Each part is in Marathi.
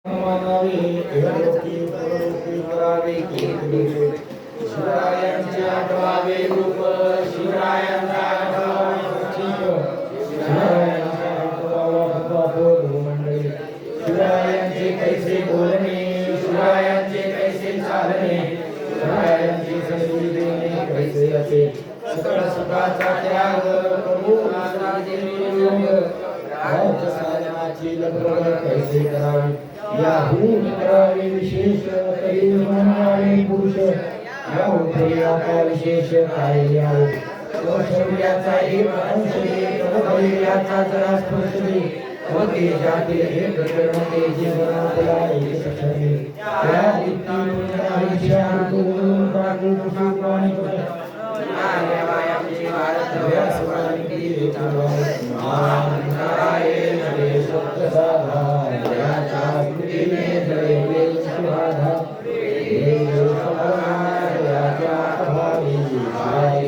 मानावे लोकी परलोकी करावे कीर्ती शिवरायांचे आठवावे रूप शिवरायांचा आठवावा चिंत शिवरायांचा आठवावा मंडळी शिवरायांचे कैसे बोलणे शिवरायांचे कैसे चालणे शिवरायांची संधी देणे कैसे असे सकळ सुखाचा त्याग प्रभू राज्य साधनाची लगबग कैसे करावी याहून करावे विशेष तरी म्हणावे पुरुष याहून आता विशेष काय यावे शौर्याचा एक अंश धैर्याचा जरा स्पर्श दे होते जातील हे प्रकरण ते जीवनातला एक सक्षमी त्या वृत्तीवरून विचार करून काढून सुखाने आर्यवायाची भारत व्यासवाणी केली नारायण हरे सत्य साधा याचा कृतीने जळले शिवाधा देव समाज याचा अभावी आई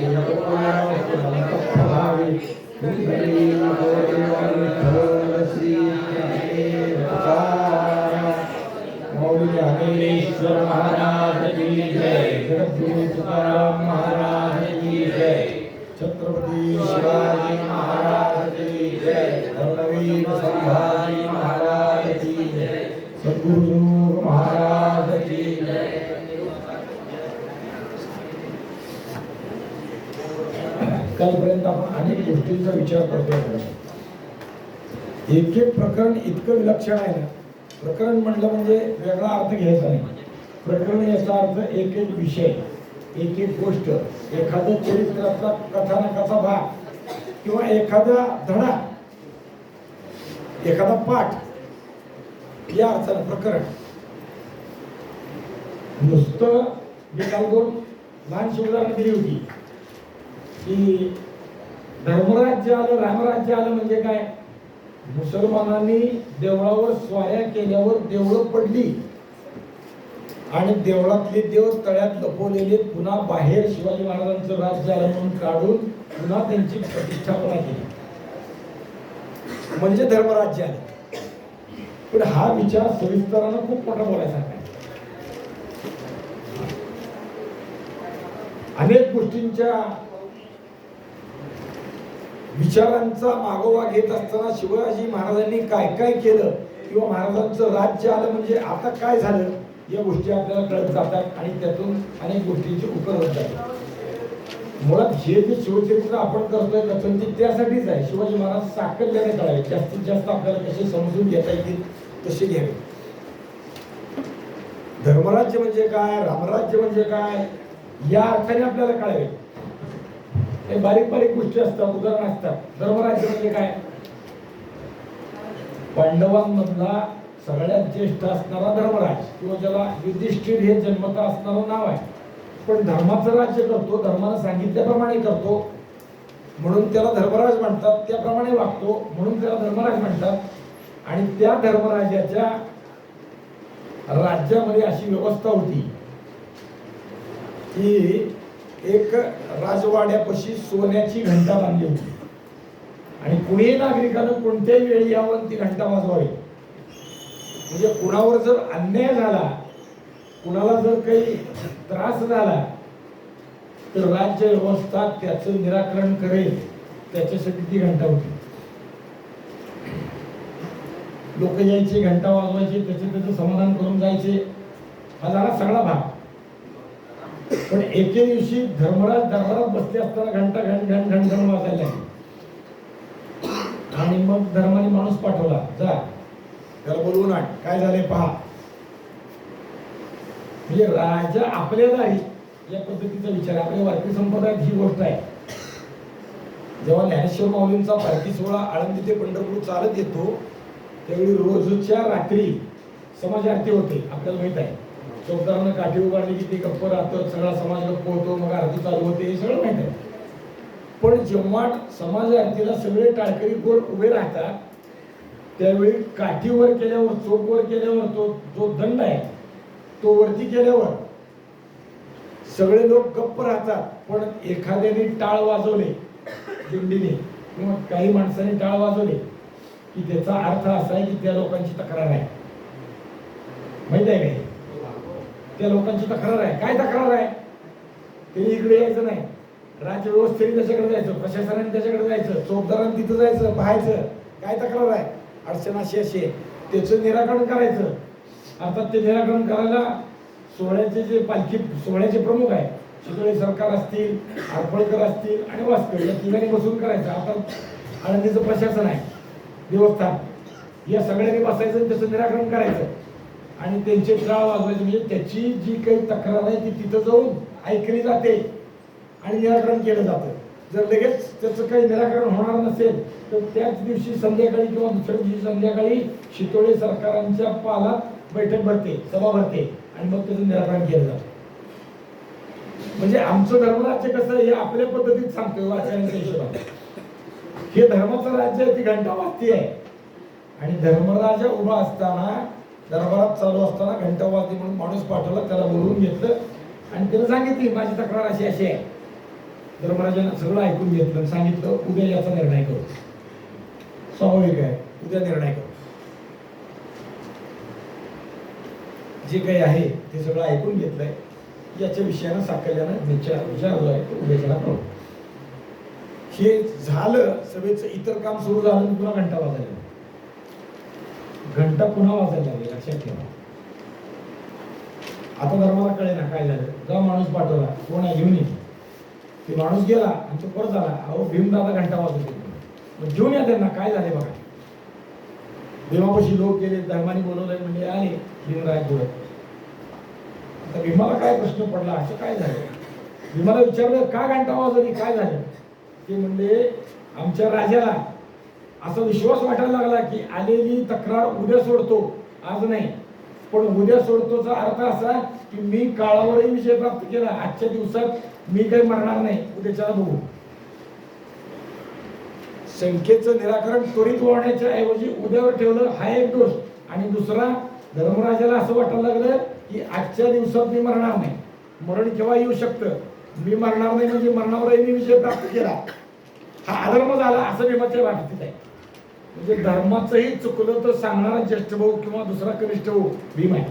भावी कुंडली श्री मौली ज्ञानेश्वर महाराज की जय जगद्गुरु तुकाराम महाराज की जय छत्रपती शिवाजी महाराज की जय धर्मवीर संभाजी महाराज की जय सद्गुरु महाराज की जय। कालपर्यंत आपण अनेक गोष्टींचा विचार करतोय। एक एक प्रकरण इतकं विलक्षण आहे ना, प्रकरण म्हटलं म्हणजे वेगळा अर्थ घ्यायचा नाही। प्रकरण याचा अर्थ एक एक विषय, एक एक गोष्ट, एखादं चरित्राचा कथानकाचा भाग किंवा एखादा धडा, एखादा पाठ, या अर्थानं प्रकरण। नुसतं मी काल दोन लहानशी उदाहरणं दिली होती की धर्मराज्य आलं, रामराज्य आलं म्हणजे काय? मुसलमानांनी देवळावर स्वाऱ्या केल्यावर देवळं पडली आणि देवळातले देव तळ्यात लपवलेले पुन्हा बाहेर शिवाजी महाराजांचं राज्य आलं म्हणून काढून पुन्हा त्यांची प्रतिष्ठापना केली म्हणजे धर्मराज्य आलं। पण हा विचार सविस्तरानं खूप मोठा बोलायचा आहे। अनेक गोष्टींच्या विचारांचा मागोवा घेत असताना शिवाजी महाराजांनी काय काय केलं किंवा महाराजांचं राज्य आलं म्हणजे आता काय झालं या गोष्टी आपल्याला कळत जातात आणि त्यातून अनेक गोष्टींची उकल होत जाते। मुळात हे जे शिवचरित्र आपण करतोय कथन ते त्यासाठीच आहे, शिवाजी महाराज साकल्याने कळावे, जास्तीत जास्त आपल्याला कसे समजून घेता येतील तसे घ्यावे। धर्मराज्य म्हणजे काय, रामराज्य म्हणजे काय या अर्थाने आपल्याला कळावे। हे बारीक बारीक गोष्टी असतात, उदाहरण असतात। धर्मराज्य म्हणजे काय? पांडवांमधला सगळ्यात ज्येष्ठ असणारा धर्मराज किंवा ज्याला युधिष्ठिर हे जन्मता असणारं नाव आहे, पण धर्माचं राज्य करतो, धर्मानं सांगितल्याप्रमाणे करतो म्हणून त्याला धर्मराज म्हणतात, त्याप्रमाणे वागतो म्हणून त्याला धर्मराज म्हणतात। आणि त्या धर्मराजाच्या राज्यामध्ये अशी व्यवस्था होती की एक राजवाड्यापाशी सोन्याची घंटा बांधली होती आणि कुणीही नागरिकानं कोणत्याही वेळी यावं ती घंटा वाजवावी। म्हणजे कुणावर जर अन्याय झाला, कुणाला जर काही त्रास झाला तर राज्य व्यवस्था त्याचं निराकरण करेल, त्याच्यासाठी ती घंटा होती। लोक यायचे, घंटा वाजवायचे, त्याचं समाधान करून जायचे, हा झाला सगळा भाग। पण एके दिवशी धर्मराज दरबारात बसले असताना घंटा घंट घंट घंट घंट वाजायला लागली आणि मग धर्माने माणूस पाठवला, जा त्याला बोलवून आण, काय झाले पहा। म्हणजे राजा आपल्या दारी या पद्धतीचा विचार, आपल्या वारकरी संप्रदायात ही गोष्ट आहे। जेव्हा ज्ञानेश्वर माऊलींचा पालखी सोहळा आळंदी ते पंढरपूर चालत येतो त्यावेळी रोजच्या रात्री समाज आरती होते, आपल्याला माहित आहे। चौदारानं काठी उभारली की ते गप्प राहतं, सगळा समाज गप्प होतो, मग आरती चालू होते, हे सगळं माहित आहे। पण जेव्हा समाज आरतीला सगळे टाळकरी गोल उभे राहतात त्यावेळी काठीवर केल्यावर, चोपवर केल्यावर तो जो दंड आहे तो वरती केल्यावर सगळे लोक गप्प राहतात। पण एखाद्याने टाळ वाजवले दिंडीने किंवा काही माणसांनी टाळ वाजवले की त्याचा अर्थ असा आहे की त्या लोकांची तक्रार आहे, माहित आहे काय? त्या लोकांची तक्रार आहे. काय तक्रार आहे? त्यांनी इकडे यायचं नाही, राज्य व्यवस्थेने त्याच्याकडे जायचं, प्रशासनाने त्याच्याकडे जायचं, चौकदारांनी तिथं जायचं, पाहायचं. काय तक्रार आहे? अडचण अशी अशी आहे, त्याचं निराकरण करायचं. अर्थात ते निराकरण करायला सोहळ्याचे जे पालखी सोहळ्याचे प्रमुख आहे, शितोळे सरकार असतील, आरपळकर असतील आणि वास्कर, या तिघांनी बसून करायचं. आता आळंदीचं प्रशासन आहे, देवस्थान, या सगळ्यांनी बसायचं आणि त्याचं निराकरण करायचं आणि त्यांचे टाळ वाजवायचे. म्हणजे त्याची जी काही तक्रार आहे ती तिथं जाऊन ऐकली जाते आणि निराकरण केलं जातं. जर लगेच त्याचं काही निराकरण होणार नसेल तर त्याच दिवशी संध्याकाळी किंवा दुसऱ्या दिवशी संध्याकाळी शितोळे सरकारांच्या पालात बैठक भरते, सभा भरते आणि मग त्याचं निराकरण केलं जातं. म्हणजे आमचं धर्मराज्य कसं हे आपल्या पद्धतीत सांगतोय वाचनाच्या हिशोबाने. हे धर्माचं राज्य आहे, ती घंटा वाजती आहे. आणि धर्मराजा उभा असताना, दरबारात चालू असताना घंटा वाजली म्हणून माणूस पाठवला, त्याला बोलवून घेतलं आणि त्याला सांगितली माझी तक्रार अशी अशी आहे. धर्मराजानं सगळं ऐकून घेतलं, सांगितलं उद्या याचा निर्णय करू. स्वाभाविक आहे, उद्या निर्णय करू. जे काही आहे ते सगळं ऐकून घेतलंय, याच्या विषयानं साकल्यानं विचारलं आहे, उद्याच्याला करू. हे झालं, सभेचं इतर काम सुरू झालं, पुन्हा घंटा वाजायला. घंटा पुन्हा वाजायला लागली, लक्षात ठेवा. आता धर्माला कळे ना काय झालं. जा माणूस पाठवला, कोण आहे घेऊन ये. ते माणूस गेला आणि तो परत आला, अहो भीमदादा घंटा वाजवत होते, मग घेऊन या त्यांना, काय झाले बघा. भीमापाशी लोक गेले, धर्माने बोलवलंय म्हणजे आले भीमराय पुढे. आता भीमाला काय प्रश्न पडला, असं काय झालं. भीमाला विचारलं का घंटा वाजवली, काय झालं. ते म्हणले आमच्या राजाला असा विश्वास वाटायला लागला की आलेली तक्रार उद्या सोडतो, आज नाही. पण उद्या सोडतोचा अर्थ असा की मी काळावरही विजय प्राप्त केला, आजच्या दिवसात मी काही मरणार नाही, उद्याच्याला बघू. शंकेचं निराकरण त्वरित होण्याच्या ऐवजी उद्यावर ठेवलं, हा एक दोष. आणि दुसरा, धर्मराजाला असं वाटायला लागलं की आजच्या दिवसात मी मरणार नाही, मरण केव्हा येऊ शकतं, मी मरणार नाही म्हणजे मरणावरही मी विजय प्राप्त केला, हा अधर्म झाला, असं भीमाच्या वाटत आहे. म्हणजे धर्माचंही चुकलं तर सांगणारा ज्येष्ठ भाऊ किंवा दुसरा कनिष्ठ भाऊ भीम आहे.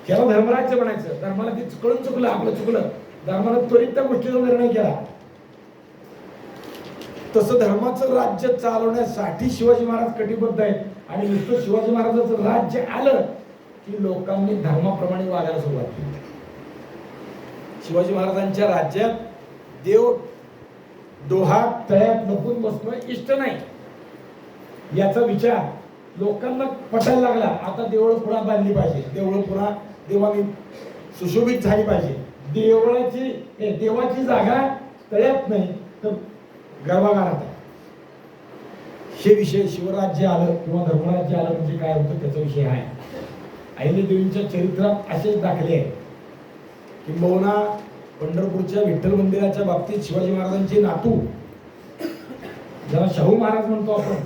त्याला धर्मराज्य म्हणायचं. धर्माला ते चुकलं, आपलं चुकलं, धर्माला त्वरित त्या गोष्टीचा निर्णय केला. तसं धर्माचं राज्य चालवण्यासाठी शिवाजी महाराज कटिबद्ध आहेत. आणि नुसतं शिवाजी महाराजांचं राज्य आलं की लोकांनी धर्माप्रमाणे वागायला सुरुवात केली. शिवाजी महाराजांच्या राज्यात देव डोहात तळ्यात लपून बसणं इष्ट नाही, याचा विचार लोकांना पटायला लागला. आता देवळं पुन्हा बांधली पाहिजे, देवळं पुन्हा देवाने सुशोभित झाली पाहिजे. देवाची जागा तळ्यात नाही तर गर्भागारात आहे. हे विषय शिवराज्य आलं किंवा धर्मराज्य आलं म्हणजे काय होतं त्याचा विषय आहे. अहिल्यादेवींच्या चरित्रात असेच दाखले आहे. किंबहुना पंढरपूरच्या विठ्ठल मंदिराच्या बाबतीत शिवाजी महाराजांचे नातू, ज्याला शाहू महाराज म्हणतो आपण,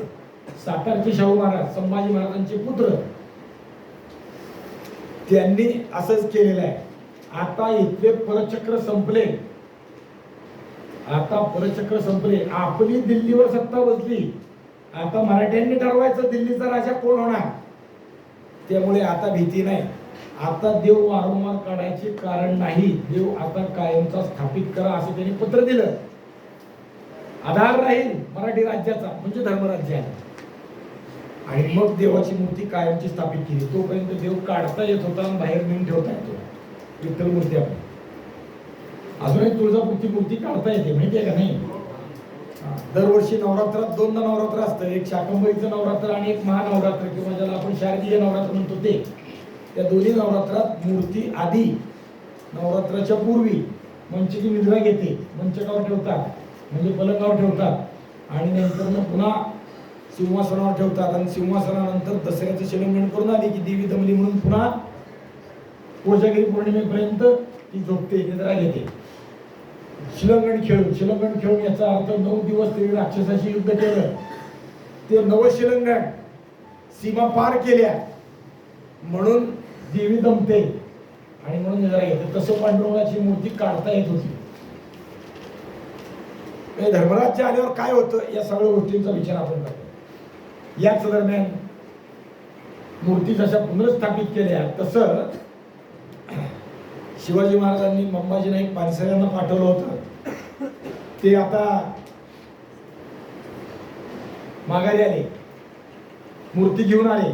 सातारचे शाहू महाराज, संभाजी महाराजांचे पुत्र, त्यांनी असंच केलेलं आहे. आता इथले परचक्र संपले, आता परचक्र संपले, आपली दिल्लीवर सत्ता बसली, आता मराठ्यांनी ठरवायचं दिल्लीचा राजा कोण होणार. त्यामुळे आता भीती नाही, आता देव वारंवार काढायचे कारण नाही, देव आता कायमचा स्थापित करा असं त्यांनी पत्र दिलं. आधार राहील मराठी राज्याचा म्हणजे धर्मराज्य आहे. आणि मग देवाची मूर्ती कायमची स्थापित केली. तोपर्यंत देव काढता येत होता आणि बाहेर नेऊन ठेवता येतो. विठ्ठल मूर्ती आपण अजूनही तुळजापूरची मूर्ती काढता येते, माहिती आहे का नाही. दरवर्षी नवरात्रात दोनदा नवरात्र असतं, एक शाकंभरीचं नवरात्र आणि एक महानवरात्र किंवा ज्याला आपण शारदीय नवरात्र म्हणतो ते. त्या दोन्ही नवरात्रात मूर्ती आधी नवरात्राच्या पूर्वी मंचकी निद्रा घेते, मंचकावर ठेवतात म्हणजे पलंगावर ठेवतात आणि नंतर मग पुन्हा सिंहासनावर ठेवतात. आणि सिंहासनानंतर दसऱ्याचं शिलंगण करून आली की देवी दमली म्हणून पुन्हा कोजागिरी पौर्णिमेपर्यंत ती झोपते, निद्रा घेते. शिलंगण खेळून याचा अर्थ 9 दिवस ते राक्षसाशी युद्ध केलं, ते 9 शिलंगण सीमा पार केल्या म्हणून देवी दमते आणि म्हणून निद्रा घेते. तसं पांडुरंगाची मूर्ती काढता येत होती. धर्मराज्य आल्यावर काय होतं या सगळ्या गोष्टींचा विचार आपण करतो. याच दरम्यान मूर्ती जशा पुनर्स्थापित केल्या तसं शिवाजी महाराजांनी मंबाजी नाईक पानसऱ्यांना पाठवलं होतं, ते आता माघारी आले, मूर्ती घेऊन आले.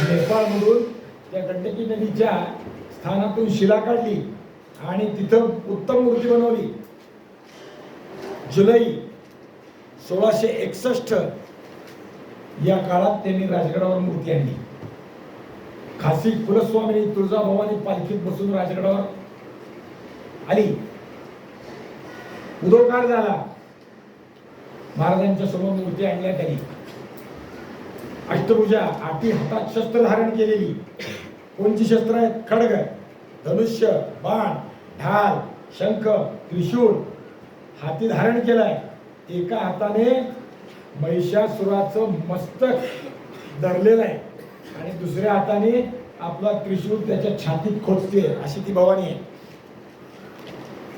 नेपाळमधून त्या गंडकी नदीच्या स्थानातून शिला काढली आणि तिथं उत्तम मूर्ती बनवली. जुलै 1661 या काळात त्यांनी राजगडावर मूर्ती आणली. खासी कुलस्वामिनी तुळजाभवानी पालखीत बसून राजगडावर आली. उदोकार झाला. महाराजांच्या समोर मूर्ती आणण्यात आली. अष्टभुजा, आठी हातात शस्त्र धारण केलेली. कोणची शस्त्र आहेत? खड्ग, धनुष्य, बाण, ढाल, शंख, त्रिशूळ हाती धारण केलाय. एका हाताने महिषासुराचं मस्तक धरलेलं आहे आणि दुसऱ्या हाताने आपला त्रिशूळ त्याच्या छातीत खोचते, अशी ती भवानी आहे.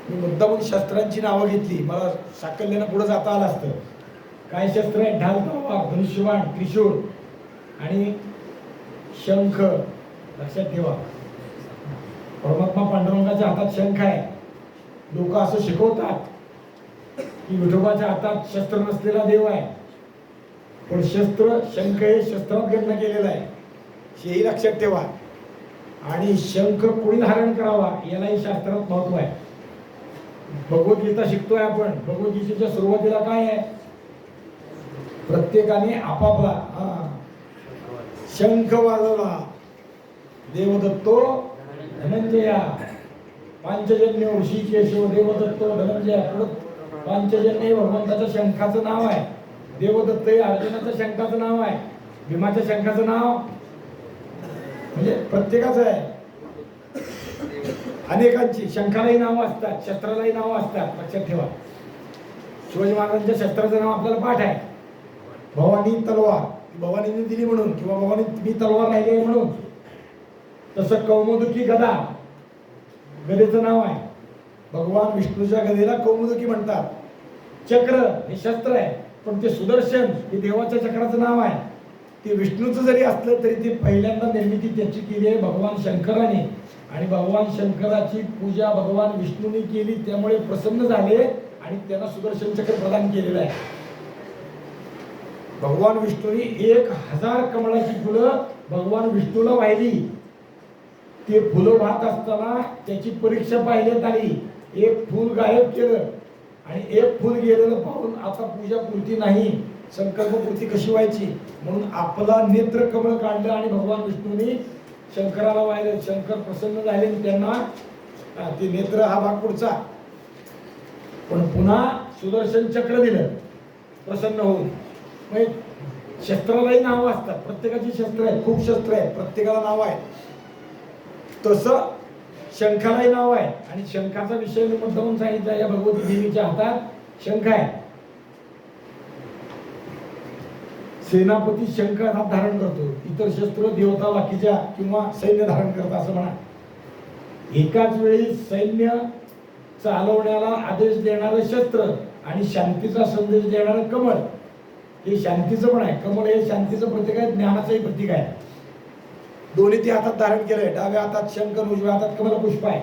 मी मुद्दामून शस्त्रांची नावं घेतली, मला साकल्यानं पुढे जाता आलं असतं. काय शस्त्र आहे? ढाल, तलवार, धनुष्यबाण, त्रिशूळ आणि शंख. लक्षात ठेवा, परमात्मा पांडुरंगाच्या हातात शंख आहे. लोक असं शिकवतात की विठोबाच्या हातात शस्त्र नसलेला देव आहे, पण शस्त्र, शंख हे शस्त्रात गणना केलेलं आहे, हेही लक्षात ठेवा. आणि शंख कोणी धारण करावा यालाही शास्त्रात महत्व आहे. भगवद्गीता शिकतोय आपण. भगवद्गीतेच्या सुरुवातीला काय आहे? प्रत्येकाने आपापला शंख वाजवला. देवदत्तो धनंजया, पांचजन्य ऋषिकेशो देवदत्तो धनंजया. पांचजन्य भगवंताच्या शंखाचं नाव आहे. देवदत्त हे अर्जुनाच्या शंखाचं नाव आहे. भीमाच्या शंखाचं नाव म्हणजे प्रत्येकाचं आहे. अनेकांची शंखालाही नावं असतात, शस्त्रालाही नावं असतात. लक्षात ठेवा. शिवाजी महाराजांच्या शस्त्राचं नाव आपल्याला पाठ आहे. भवानी तलवार, भवानीने दिली म्हणून, किंवा भवानी मी तलवार राहिली म्हणून. तसं कौमुदकी गदा, गदेचं नाव आहे. भगवान विष्णूच्या गदेला कौमुदकी म्हणतात. चक्र हे शस्त्र आहे, पण ते सुदर्शन हे देवाच्या चक्राचं नाव आहे. ते विष्णूचं जरी असलं तरी ते पहिल्यांदा निर्मिती त्याची केली आहे भगवान शंकराने, आणि भगवान शंकराची पूजा भगवान विष्णूने केली, त्यामुळे प्रसन्न झाले आणि त्यांना सुदर्शन चक्र प्रदान केलेलं आहे. भगवान विष्णूने 1000 कमळाची फुलं भगवान विष्णूला वाहिली. ते फुलं वाहत असताना त्याची परीक्षा पाहिण्यात आली. एक फूल गायब केलं आणि एक फूल गेलेलं पाहून आता पूजा पूर्ती नाही, संकल्प पूर्ती कशी व्हायची, म्हणून आपला नेत्र कमळ काढलं आणि भगवान विष्णूने शंकराला वाहिलं. शंकर प्रसन्न झाले आणि त्यांना ते नेत्र हा भाग पुढचा, पण पुन्हा सुदर्शन चक्र दिलं प्रसन्न होऊन. शस्त्रालाही नावं असतात. प्रत्येकाची शस्त्र आहेत, खूप शस्त्र आहेत, प्रत्येकाला नाव आहे. तसं शंखालाही नाव आहे. आणि शंखाचा विषय मी मुद्दामून सांगितला. या भगवती देवीच्या हातात शंख आहे. सेनापती शंख हातात धारण करतो. इतर शस्त्र देवता बाकीच्या किंवा सैन्य धारण करतात असं म्हणा. एकाच वेळी सैन्य चालवण्याला आदेश देणारं शस्त्र आणि शांतीचा संदेश देणारं कमळ, हे शांतीचं पण आहे. कमळ हे शांतीचं प्रतीक आहे, ज्ञानाचंही प्रतीक आहे. दोन्ही ते हातात धारण केलंय. डाव्या हातात शंख, उजव्या हातात कमलपुष्प आहे.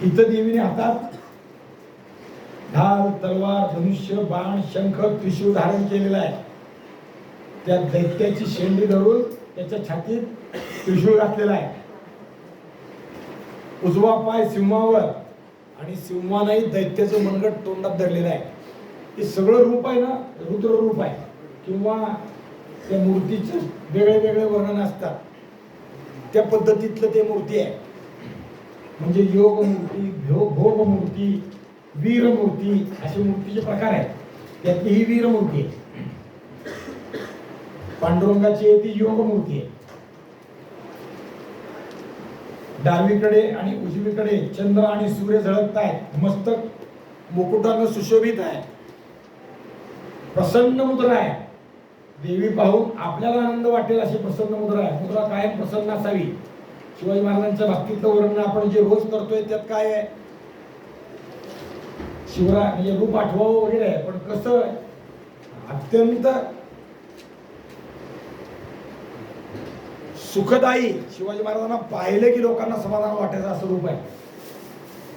इथं देवीने हातात ढाल, तलवार, धनुष्य, बाण, शंख, त्रिशूळ धारण केलेला आहे. त्या दैत्याची शेंडी धरून त्याच्या छातीत त्रिशूळ घातलेला आहे. उजवा पाय सिंहावर आणि सिंहानाही दैत्याचं मनगट तोंडात धरलेलं आहे. हे सगळं रूप आहे ना, रुद्र रूप आहे. किंवा त्या मूर्तीचे वेगळे वेगळे वर्णन असतात, त्या पद्धतीतलं ते मूर्ती आहे. म्हणजे योग मूर्ती, भोग मूर्ती, वीर मूर्ती असे मूर्तीचे प्रकार आहेत. त्यातली ही वीर मूर्ती आहे. पांडुरंगाची ती योग मूर्ती आहे. डावीकडे आणि उजवीकडे चंद्र आणि सूर्य झळकत आहेत. मस्तक मुकुटानं सुशोभित आहे. प्रसन्न मुद्रा आहे. देवी पाहून आपल्याला आनंद वाटेल अशी प्रसन्न मुद्रा आहे. मुद्रा कायम प्रसन्न असावी. शिवाजी महाराजांच्या बाबतीतलं वर्णन आपण जे रोज करतोय त्यात काय आहे? शिवराय म्हणजे रूप आठवावं वगैरे आहे, पण कसं अत्यंत सुखदायी शिवाजी महाराजांना पाहिलं की लोकांना समाधान वाटायचं असं रूप आहे.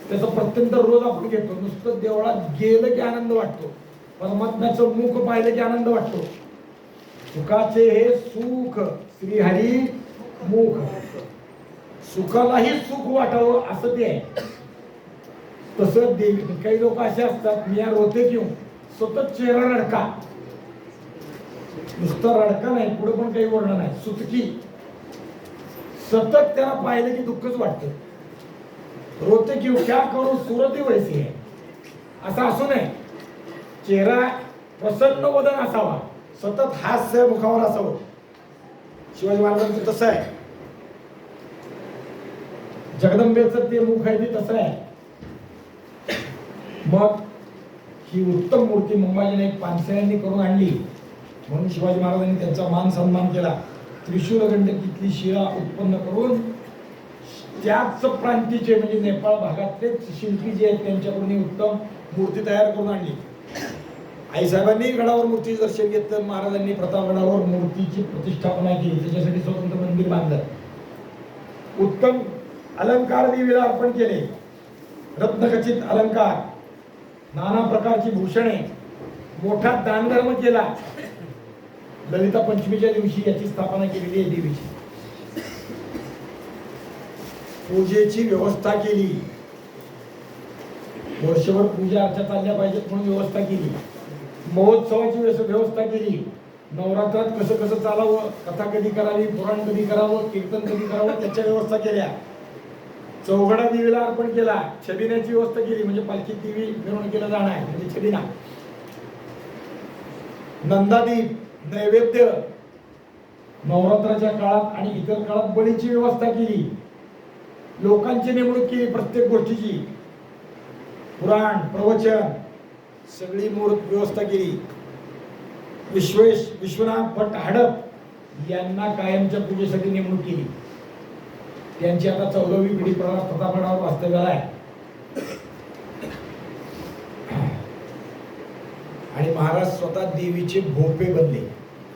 त्याचं प्रत्यंत रोज आपण घेतो. नुसतं देवळात गेलं की आनंद वाटतो, परमात्म्याचं मुख पाहिलं की आनंद वाटतो. सुखाचे हे सुख श्रीहरी मुख, सुखालाही सुख वाटावं असं ते आहे. तसं देवी काही लोक असे असतात, मी या रोते घेऊन सतत चेहरा रडका, नुसतं रडका नाही, पुढे पण काही वर्णन नाही, सुतकी, सतत त्याला पाहिलं की दुःखच वाटतं. रोते क्यों क्या करू सूरत ही वैसी है, असं असू नये. चेहरा प्रसन्न वदन असावा, सतत हास्य मुखावर असावं. शिवाजी महाराजांचं तसं आहे. जगदंबेचं ते मुख आहे ते तसं आहे. मग ही उत्तम मूर्ती मुंबईने एक पानसऱ्यांनी करून आणली, म्हणून शिवाजी महाराजांनी त्यांचा मान सन्मान केला. त्रिशूल गंडकीतली शिळा उत्पन्न करून त्याच प्रांतीचे म्हणजे नेपाळ भागातलेच शिल्पी जे आहेत त्यांच्याकडून उत्तम मूर्ती तयार करून आणली. आईसाहेबांनी गडावर मूर्तीचे दर्शन घेतलं, महाराजांनी प्रतापगडावर मूर्तीची प्रतिष्ठापना केली, त्याच्यासाठी स्वतंत्र मंदिर बांधलं. उत्तम अलंकार देवीला अर्पण केले, रत्नखचित अलंकार, नाना प्रकारची भूषणे, मोठा दानधर्म केला. ललिता पंचमीच्या दिवशी याची स्थापना केलेली आहे देवीची. पूजेची व्यवस्था केली, वर्षभर पूजा अर्चा चालल्या पाहिजेत म्हणून व्यवस्था केली. महोत्सवाची व्यवस्था केली. नवरात्रात कसं कसं चालावं, कथा कधी करावी, पुराण कधी करावं, कीर्तन कधी करावं, त्याच्या व्यवस्था केल्या. चौघडा देवीला अर्पण केला, छबिन्याची व्यवस्था केली, म्हणजे पालखीत देवी मिरवणुकीला जाणार म्हणजे छबिना. नंदादीप, नैवेद्य, नवरात्राच्या काळात आणि इतर काळात बळीची व्यवस्था केली. लोकांची नेमणूक केली प्रत्येक गोष्टीची, पुराण प्रवचन सगळी मूर्त व्यवस्था केली. विश्वनाथ भट हडप यांना कायमच्या पूजेसाठी नेमणूक केली. त्यांची आता 14वी पिढी प्रतापगडावर वास्तव्याला आहे. आणि महाराज स्वतः देवीचे भोपे बनले.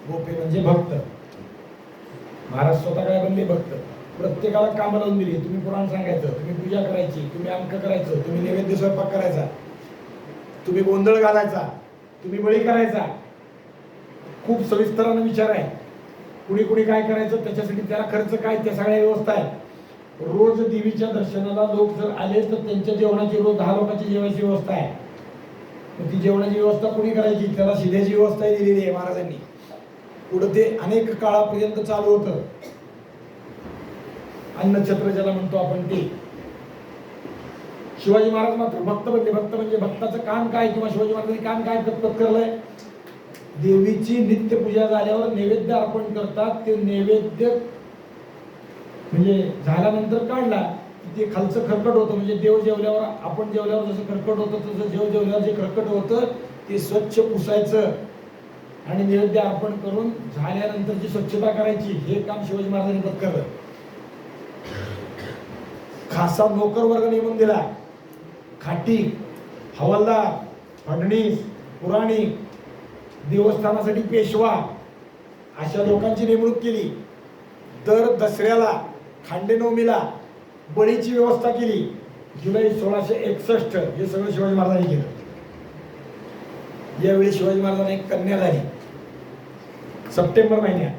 भोपे म्हणजे भक्त. महाराज स्वतः काय बनले? भक्त. प्रत्येकाला कामं लावून दिली. तुम्ही पुराण सांगायचं, तुम्ही पूजा करायची, तुम्ही अंक करायचं, तुम्ही नैवेद्य स्वयंपाक करायचा, तुम्ही गोंधळ घालायचा, तुम्ही बळी करायचा. खूप सविस्तरानं विचार आहे. कुणी कुणी काय करायचं, त्याच्यासाठी त्याला खर्च काय, त्या सगळ्या व्यवस्था आहे. रोज देवीच्या दर्शनाला लोक जर आले तर त्यांच्या जेवणाची रोज 10 लोकांची जेवायची व्यवस्था आहे. मग ती जेवणाची व्यवस्था कुणी करायची? त्याला शिध्याची व्यवस्था दिलेली आहे महाराजांनी. पुढे ते अनेक काळापर्यंत चालू होतं. अन्नछत्र ज्याला म्हणतो आपण ते. शिवाजी महाराज मात्र भक्त बनले. भक्त म्हणजे भक्ताचं काम काय, किंवा शिवाजी महाराजांनी काम काय पत्करलंय? देवीची नित्य पूजा झाल्यावर नैवेद्य अर्पण करतात. ते नैवेद्य म्हणजे झाल्यानंतर काढला की ते खालचं खरकट होतं. म्हणजे देव जेवल्यावर, आपण जेवल्यावर जसं खरकट होतं तसं देव जेवल्यावर जे खरकट होतं ते स्वच्छ पुसायचं आणि नैवेद्य अर्पण करून झाल्यानंतरची स्वच्छता करायची. हे काम शिवाजी महाराजांनी पत्करलं. खासा नोकर वर्ग नेमून दिला. खाटी, हवालदार, फडणीस, पुराणिक, देवस्थानासाठी पेशवा अशा लोकांची नेमणूक केली. दर दसऱ्याला, खांडेनवमीला बळीची व्यवस्था केली. जुलै 1661 हे सगळं शिवाजी महाराजांनी केलं. यावेळी शिवाजी महाराजांना एक कन्या झाली सप्टेंबर महिन्यात.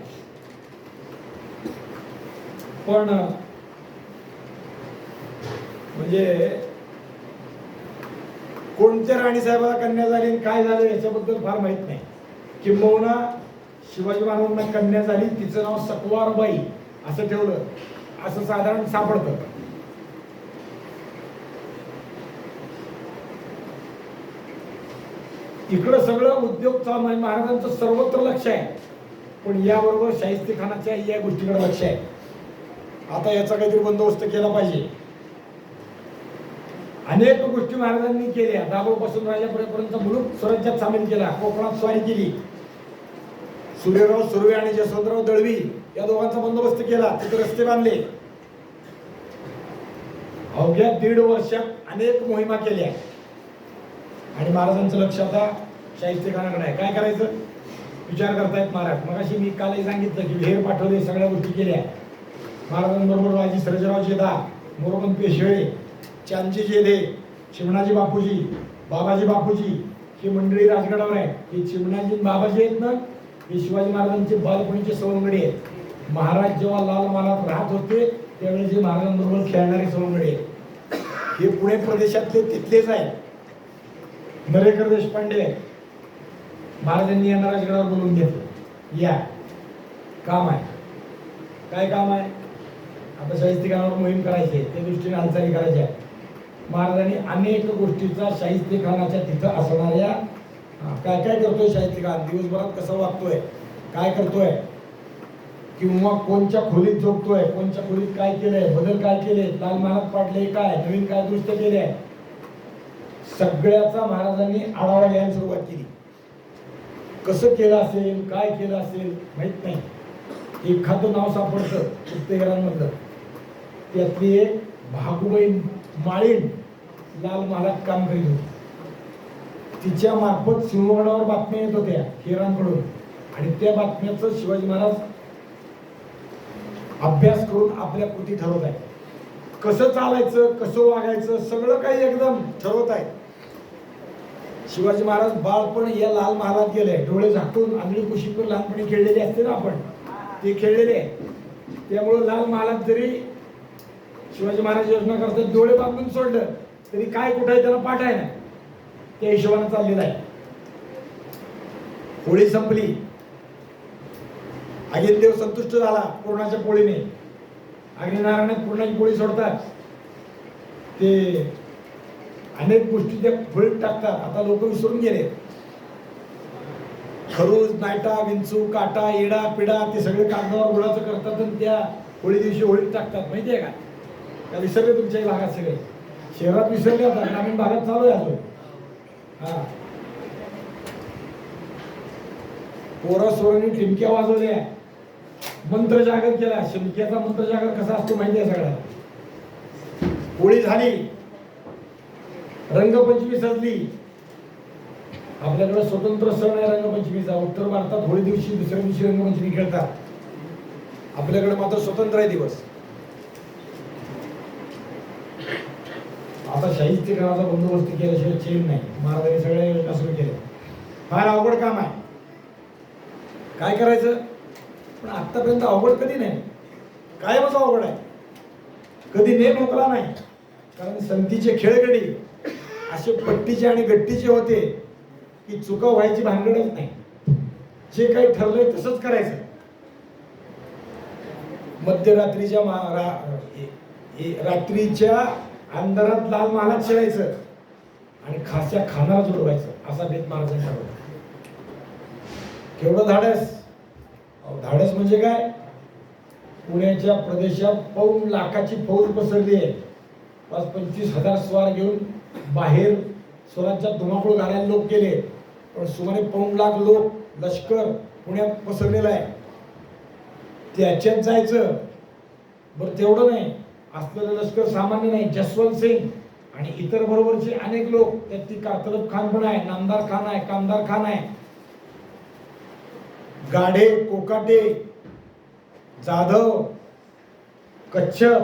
पण म्हणजे कोणत्या राणी साहेबाला कन्या झाली आणि काय झालं याच्याबद्दल फार माहित नाही. किंबहुना शिवाजी महाराजांना कन्या झाली, तिचं नाव सकवारबाई असं ठेवलं असं साधारण सापडतं. इकडं सगळं उद्योग चालू आहे. महाराजांचं सर्वत्र लक्ष आहे. पण याबरोबर शाहिस्तेखानाच्या या गोष्टीकडे लक्ष आहे. आता याचा काहीतरी बंदोबस्त केला पाहिजे. अनेक गोष्टी महाराजांनी केल्या. दाभोळपासून राजापुरेपर्यंत मुलूक स्वराज्यात सामील केला. कोकणात स्वारी केली. सूर्यराव सुर्वे आणि जसवंतराव दळवी या दोघांचा बंदोबस्त केला. तिथे रस्ते बांधले. अवघ्या 1.5 वर्षात अनेक मोहिमा केल्या. आणि महाराजांचं लक्ष आता शाहिस्तेखानाकडे आहे. काय करायचं विचार करतायत महाराज. मगाशी मी कालही सांगितलं की विहेर पाठवले, सगळ्या गोष्टी केल्या. महाराजांबरोबर राजी सर्जेराव जेधा, मोरोपंत पेशवे, चांदजी जेधे, चिमणाजी बापूजी, बाबाजी बापूजी ही मंडळी राजगडावर आहे. हे चिमणाजी बाबाजी आहेत ना, हे शिवाजी महाराजांचे बालपणीचे सवंगडी आहेत. महाराज जेव्हा लाल महालात राहत होते त्यावेळी जे महाराजांबरोबर खेळणारे सवंगडी आहेत. हे पुणे प्रदेशातले तिथलेच आहेत. नरेकर देशपांडे आहेत. महाराजांनी यांना राजगडावर बोलवून घेतलं. या काम आहे. काय काम आहे? आता शाहिस्तेखानावर मोहीम करायची आहे, त्या दृष्टीने हालचाली करायच्या आहेत. महाराजांनी अनेक गोष्टीचा शाहिस्तेखानाच्या तिथं असणाऱ्या काय काय करतोय शाहिस्तेखान, दिवसभरात कसं वागतोय, काय करतोय, किंवा कोणच्या खोलीत झोपतोय, कोणच्या खोलीत काय केलंय, बदल काय केले, लाल महाराज पाडले काय, नवीन काय दृष्ट केले, सगळ्याचा महाराजांनी आढावा घ्यायला सुरुवात केली. कसं केलं असेल, काय केलं असेल माहित नाही. एखादं नाव सापडतं पुस्तकांमधलं, त्यातली एक भागुबाई माळीण लाल महालात काम करीत होती. तिच्या मार्फत सिंहगडावर बातम्या येत होत्या हेरांकडून, आणि त्या बातम्याचं शिवाजी महाराज अभ्यास करून आपल्या कृती ठरवत आहे. कसं चालायचं, कसं वागायचं, सगळं काही एकदम ठरवत आहे. शिवाजी महाराज बाळपण या लाल महालात गेले, डोळे झाकून आंधळी कुशीवर लहानपणी खेळलेले असते ना आपण, ते खेळलेले. त्यामुळे लाल महालात जरी शिवाजी महाराज योजना करतात डोळे बांधून सोडलं तरी काय कुठे आहे त्याला पाठ आहे ना, त्या हिशोबाने चाललेला आहे. होळी संपली, अग्निदेव संतुष्ट झाला पूर्णाच्या पोळीने. अग्निनारायणात पूर्णाची पोळी सोडतात, ते अनेक गोष्टी त्या पोळीत टाकतात. आता लोक विसरून गेले. खरूज, नायटा, विंचू, काटा, इडा, पिडा ते सगळे कागदावर गुळाचं करतात आणि त्या होळी दिवशी होळीत टाकतात. माहिती आहे का विसरले तुमच्या भागात सगळे? शहरात विसरले, आता ग्रामीण भागात चालू आहे अजून. हा, पोरा सोरांनी टिमक्या वाजवल्या, मंत्र जागर केला. शिमक्याचा मंत्र जागर कसा असतो माहिती आहे सगळ्या. होळी झाली, रंगपंचमी सजली. आपल्याकडे स्वतंत्र सण आहे रंगपंचमीचा. उत्तर भारतात होळी दिवशी दुसऱ्या दिवशी रंगपंचमी खेळतात. आपल्याकडे मात्र स्वतंत्र आहे दिवस. आता शाहिस्तेखानाचा बंदोबस्त केल्याशिवाय चेन नाही. महाराजांनी सगळ्या योजना सुरू केल्या. फार अवघड काम आहे. काय करायचं? पण आतापर्यंत अवघड कधी नाही. कायमच अवघड आहे. कधी नेम मोकला नाही. कारण संतीचे खेळगडी असे पट्टीचे आणि गट्टीचे होते की चुका व्हायची भानगडच नाही. जे काही ठरलंय तसंच करायचं. मध्यरात्रीच्या रात्रीच्या अंधारात लाल महालात शिरायचं आणि खास्या खानाला जोडवायचं, असा बेत महाराजांचा होता. केवढं धाडस! धाडस म्हणजे काय? पुण्याच्या प्रदेशात 5 लाखाची फौज पसरली आहे. 25,000 स्वार घेऊन बाहेर स्वराज्यात धुमाकूळ घालायला लोक गेले. पण सुमारे 5 लाख लोक लष्कर पुण्यात पसरलेलं आहे. त्याच्यात जायचं. बरं तेवढं नाही, असलेलं लष्कर सामान्य नाही. जसवंत सिंग आणि इतर बरोबरचे अनेक लोक, त्यात ती कातरब खान पण आहे, नामदार खान आहे, कामदार खान आहे, गाढे, कोकाटे, जाधव, कच्छप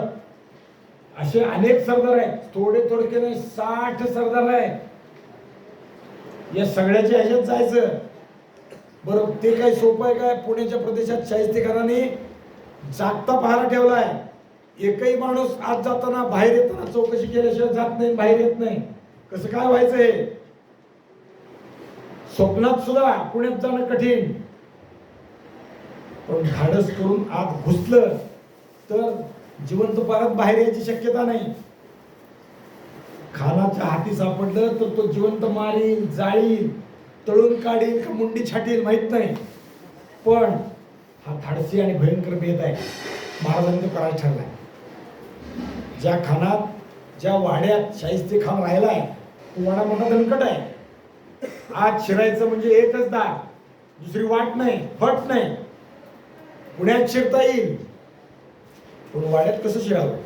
असे अनेक सरदार आहेत. थोडे थोडके नाही, 60 सरदार आहेत. या सगळ्याच्या ह्याच्यात जायचं. बरं ते काही सोपं आहे काय? पुण्याच्या प्रदेशात शाहिस्तेखानाने जागता पहारा ठेवलाय. एकही माणूस आत जाताना बाहेर येताना चौकशी केल्याशिवाय जात नाही, बाहेर येत नाही. कसं काय व्हायचं हे? स्वप्नात सुद्धा पुण्यात जाणं कठीण. पण धाडस करून आत घुसलं तर जिवंत परत बाहेर यायची शक्यता नाही. खानाच्या हाती सापडलं तर तो जिवंत मारील, जाळील, तळून काढील का मुंडी छाटील माहित नाही. पण हा धाडसी आणि भयंकर बेत आहे. महाराजांनी तो करायला ठरलाय. ज्या खानात, ज्या वाड्यात शाहिस्तेखान राहिलाय तो वाडा मोठा दणकट आहे. आज शिरायचं म्हणजे एकच दार, दुसरी वाट नाही, फट नाही. पुण्यात शिरता येईल पण वाड्यात कसं शिरावं?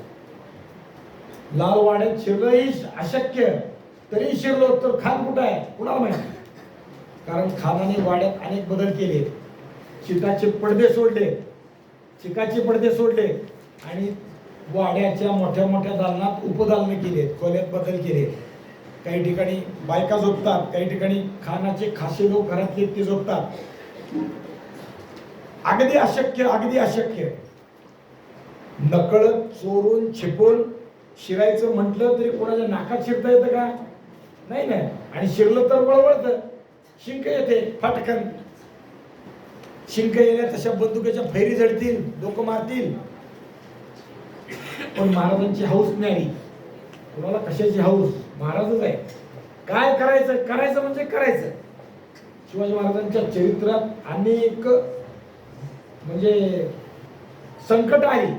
लाल वाड्यात शिरलंही अशक्य. तरी शिरलो तर खान कुठं आहे कुणाला माहिती. कारण खानाने वाड्यात अनेक बदल केले, चिकाचे पडदे सोडले आणि वाड्याच्या मोठ्या मोठ्या दालनात उपदालने केले, खोल्यात बदल केले. काही ठिकाणी बायका झोपतात, काही ठिकाणी खानाचे खासे लोक घरातले ते झोपतात. अगदी अशक्य. नकळत चोरून छिपून शिरायचं म्हटलं तरी कोणाच्या नाकात शिरता येतं का? नाही. आणि शिरलं तर वळवळतं, शिंक येते फाटकन. शिंक येण्या तशा बंदुकीच्या फैरी झडतील, लोक मारतील. पण महाराजांची हौस नाही. कुणाला कशाची हौस? महाराजच आहे. काय करायचं म्हणजे करायचं. शिवाजी महाराजांच्या चरित्रात अनेक म्हणजे संकट आली.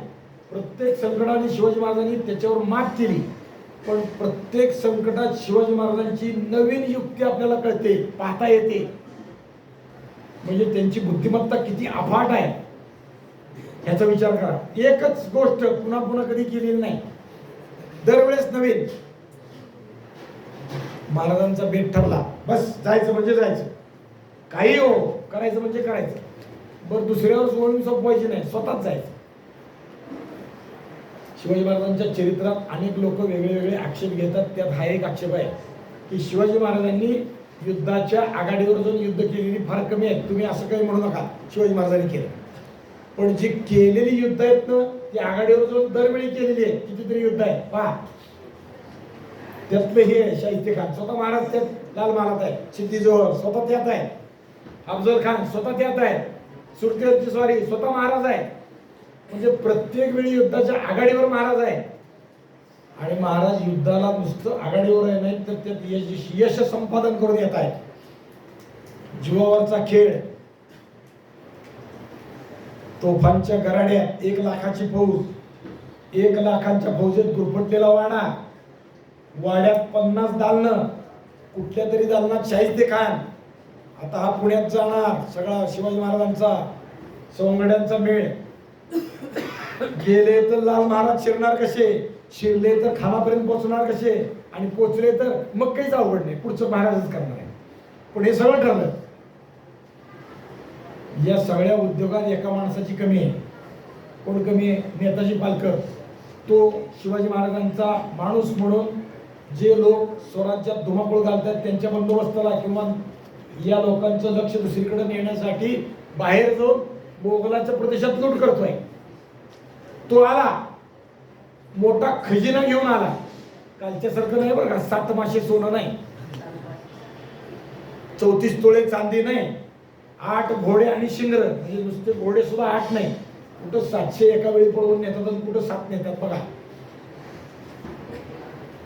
प्रत्येक संकटाने शिवाजी महाराजांनी त्याच्यावर मात केली. पण प्रत्येक संकटात शिवाजी महाराजांची नवीन युक्ती आपल्याला कळते, पाहता येते. म्हणजे त्यांची बुद्धिमत्ता किती अफाट आहे ह्याचा विचार करा. एकच गोष्ट पुन्हा पुन्हा कधी केलेली नाही, दरवेळेस नवीन. महाराजांचा बेत ठरला, बस जायचं म्हणजे जायचं, काही हो करायचं म्हणजे करायचं. बरं दुसऱ्यावर सोडून सोपवायची नाही, स्वतःच जायचं. शिवाजी महाराजांच्या चरित्रात अनेक लोक वेगळे आक्षेप घेतात. त्यात हा एक आक्षेप आहे की शिवाजी महाराजांनी युद्धाच्या आघाडीवर जाऊन युद्ध केलेली फार कमी आहेत. तुम्ही असं काही म्हणू नका शिवाजी महाराजांनी केलं, पण जी केलेली युद्ध आहेत ना ती आघाडीवर जाऊन दरवेळी केलेली आहे. कितीतरी युद्ध आहे पहा. त्यातलं हे शाहिस्ते खान स्वतः महाराज त्यात लाल महाराज आहे, सिद्धी-जोहर स्वतः त्यात आहे, अफजल खान स्वतः त्यात आहे, सुरतेवरची स्वारी स्वतः महाराज आहे. म्हणजे प्रत्येक वेळी युद्धाच्या आघाडीवर महाराज आहे. आणि महाराज युद्धाला नुसतं आघाडीवर आहे नाही तर त्यात यश संपादन करून येत आहे. जीवावरचा खेळ, तोफांच्या गराड्यात 1 लाखाची फौज, 1 लाखांच्या फौजेत गुरफटलेला वाडा, वाड्यात 50 दालनं, कुठल्या तरी दालनात शाहिस्ते खान. आता हा पुण्यात जाणार सगळा शिवाजी महाराजांचा सवंगड्यांचा मेळ. गेले तर लाल महाराज शिरणार कसे, शिरले तर खानापर्यंत पोहोचणार कसे, आणि पोहोचले तर मग काहीच अवघड नाही, पुढचं महाराजच करणार आहे. पण हे सगळं ठरलं. या सगळ्या उद्योगात एका माणसाची कमी आहे. कोण कमी आहे? नेताजी पालकर. तो शिवाजी महाराजांचा माणूस म्हणून जे लोक स्वराज्यात धुमाकूळ घालतात त्यांच्या बंदोबस्ताला किंवा या लोकांचं लक्ष दुसरीकडे नेण्यासाठी बाहेर जाऊन मोगलाच्या प्रदेशात लूट करतोय. तो आला, मोठा खजिना घेऊन आला. कालच्या सारखं नाही बरं का, 7 मासे सोनं नाही, 34 तोळे चांदी नाही, 8 घोडे आणि शिंगर. म्हणजे नुसते घोडे सुद्धा 8 नाही, कुठं 700 एका वेळी पळवून नेतात आणि कुठं 7 नेतात बघा.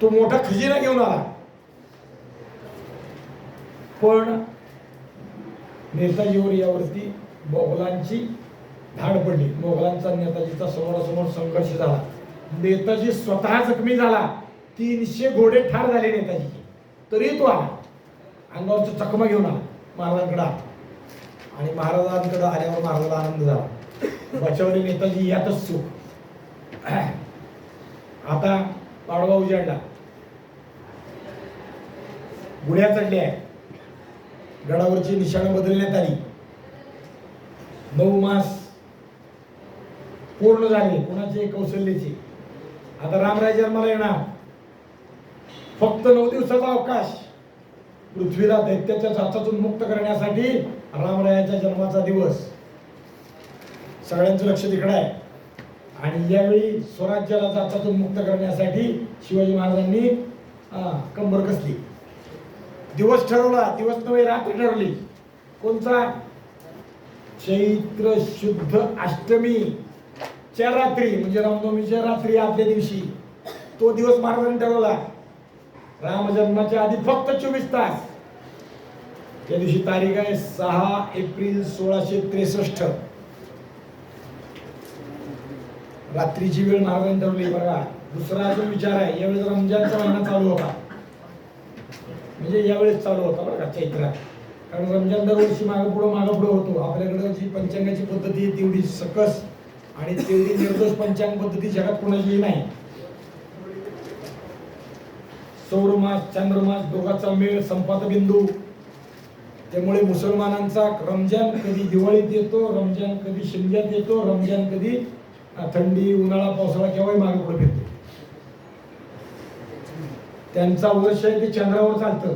तो मोठा खजिना घेऊन आला. पण नेताजीवर यावरती मोगलांची धाड पडली. मोगलांचा नेताजीचा समोरासमोर संघर्ष झाला. नेताजी स्वतः जखमी झाला. 300 घोडे ठार झाले नेताजी. तरी तो आला, अंगावरची चकमा घेऊन आला महाराजांकडे. आणि महाराजांकडे आल्यावर महाराजाला आनंद झाला. बचावले नेताजी यातच सुख. आता पाडवा उजाडला, गुढ्या चढल्या, गडावरची निशाणं बदलण्यात आली. 9 मास पूर्ण झाले कुणाचे? कौशल्याचे. आता रामराय जन्माला येणार. फक्त 9 दिवसाचा अवकाश. पृथ्वीला दैत्याच्या जाचातून मुक्त करण्यासाठी रामरायाच्या जन्माचा दिवस. सगळ्यांचं लक्ष तिकडे आहे. आणि यावेळी स्वराज्याला जाचातून मुक्त करण्यासाठी शिवाजी महाराजांनी कंबर कसली. दिवस ठरवला, दिवस नव्हे रात्र ठरवली. कोणचा? चैत्र शुद्ध अष्टमीच्या रात्री, म्हणजे रामनवमीच्या रात्री आदल्या दिवशी तो दिवस महाराजांनी ठरवला. रामजन्माच्या आधी फक्त 24 तास. त्या दिवशी तारीख आहे 6 एप्रिल 1663. रात्रीची वेळ महाराजांनी ठरवली. बघा दुसरा अजून विचार आहे, यावेळेस रमजानचा महिना चालू होता. म्हणजे यावेळेस चालू होता बरं का चैत्रात. कारण रमजान दरवर्षी मागं पुढं होतो. आपल्याकडे जी पंचांगाची पद्धती आहे तेवढी सकस आणि तेवढी निर्दोष पंचांग पद्धती जगात कोणाचीही नाही. सौरमास चांद्रमास दोघांचा मेळ संपात बिंदू. त्यामुळे मुसलमानांचा रमजान कधी दिवाळीत येतो, रमजान कधी शिमग्यात येतो, रमजान कधी थंडी उन्हाळा पावसाळा केव्हाही मागे पुढे फिरतो. त्यांचा वर्ष आहे ते चंद्रावर चालतं.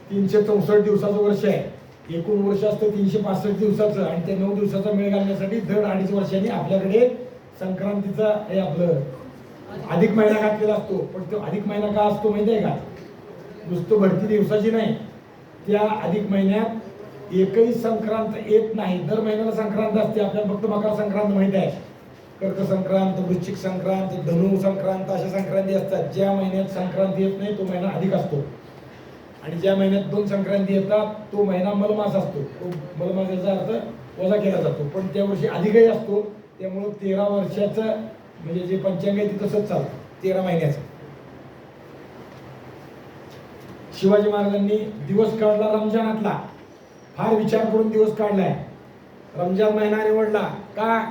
364 दिवसाचं वर्ष आहे. एकूण वर्ष असतं 365 दिवसाचं आणि ते 9 दिवसाचा मेळ घालण्यासाठी दर 2.5 वर्षांनी आपल्याकडे संक्रांतीचा हे आपलं अधिक महिना घातलेला असतो. पण तो अधिक महिना का असतो माहिती आहे का? नुसतं भरती दिवसाची नाही, त्या अधिक महिन्यात एकही संक्रांत येत नाही. दर महिन्याला संक्रांत असते. आपल्याला फक्त मकर संक्रांत माहिती आहे. कर्क संक्रांत, वृश्चिक संक्रांत, धनु संक्रांत अशा संक्रांती असतात. ज्या महिन्यात संक्रांती येत नाही तो महिना अधिक असतो आणि ज्या महिन्यात 2 संक्रांती येतात तो महिना मलमास असतो. तो मलमासाचा अर्थ वजा केला जातो, पण त्या वर्षी अधिकही असतो. त्यामुळं 13 वर्षाचं म्हणजे जे पंचांग आहे ते तसंच चालतं 13 महिन्याचं. शिवाजी महाराजांनी दिवस काढला रमजानातला. फार विचार करून दिवस काढलाय. रमजान महिना निवडला का?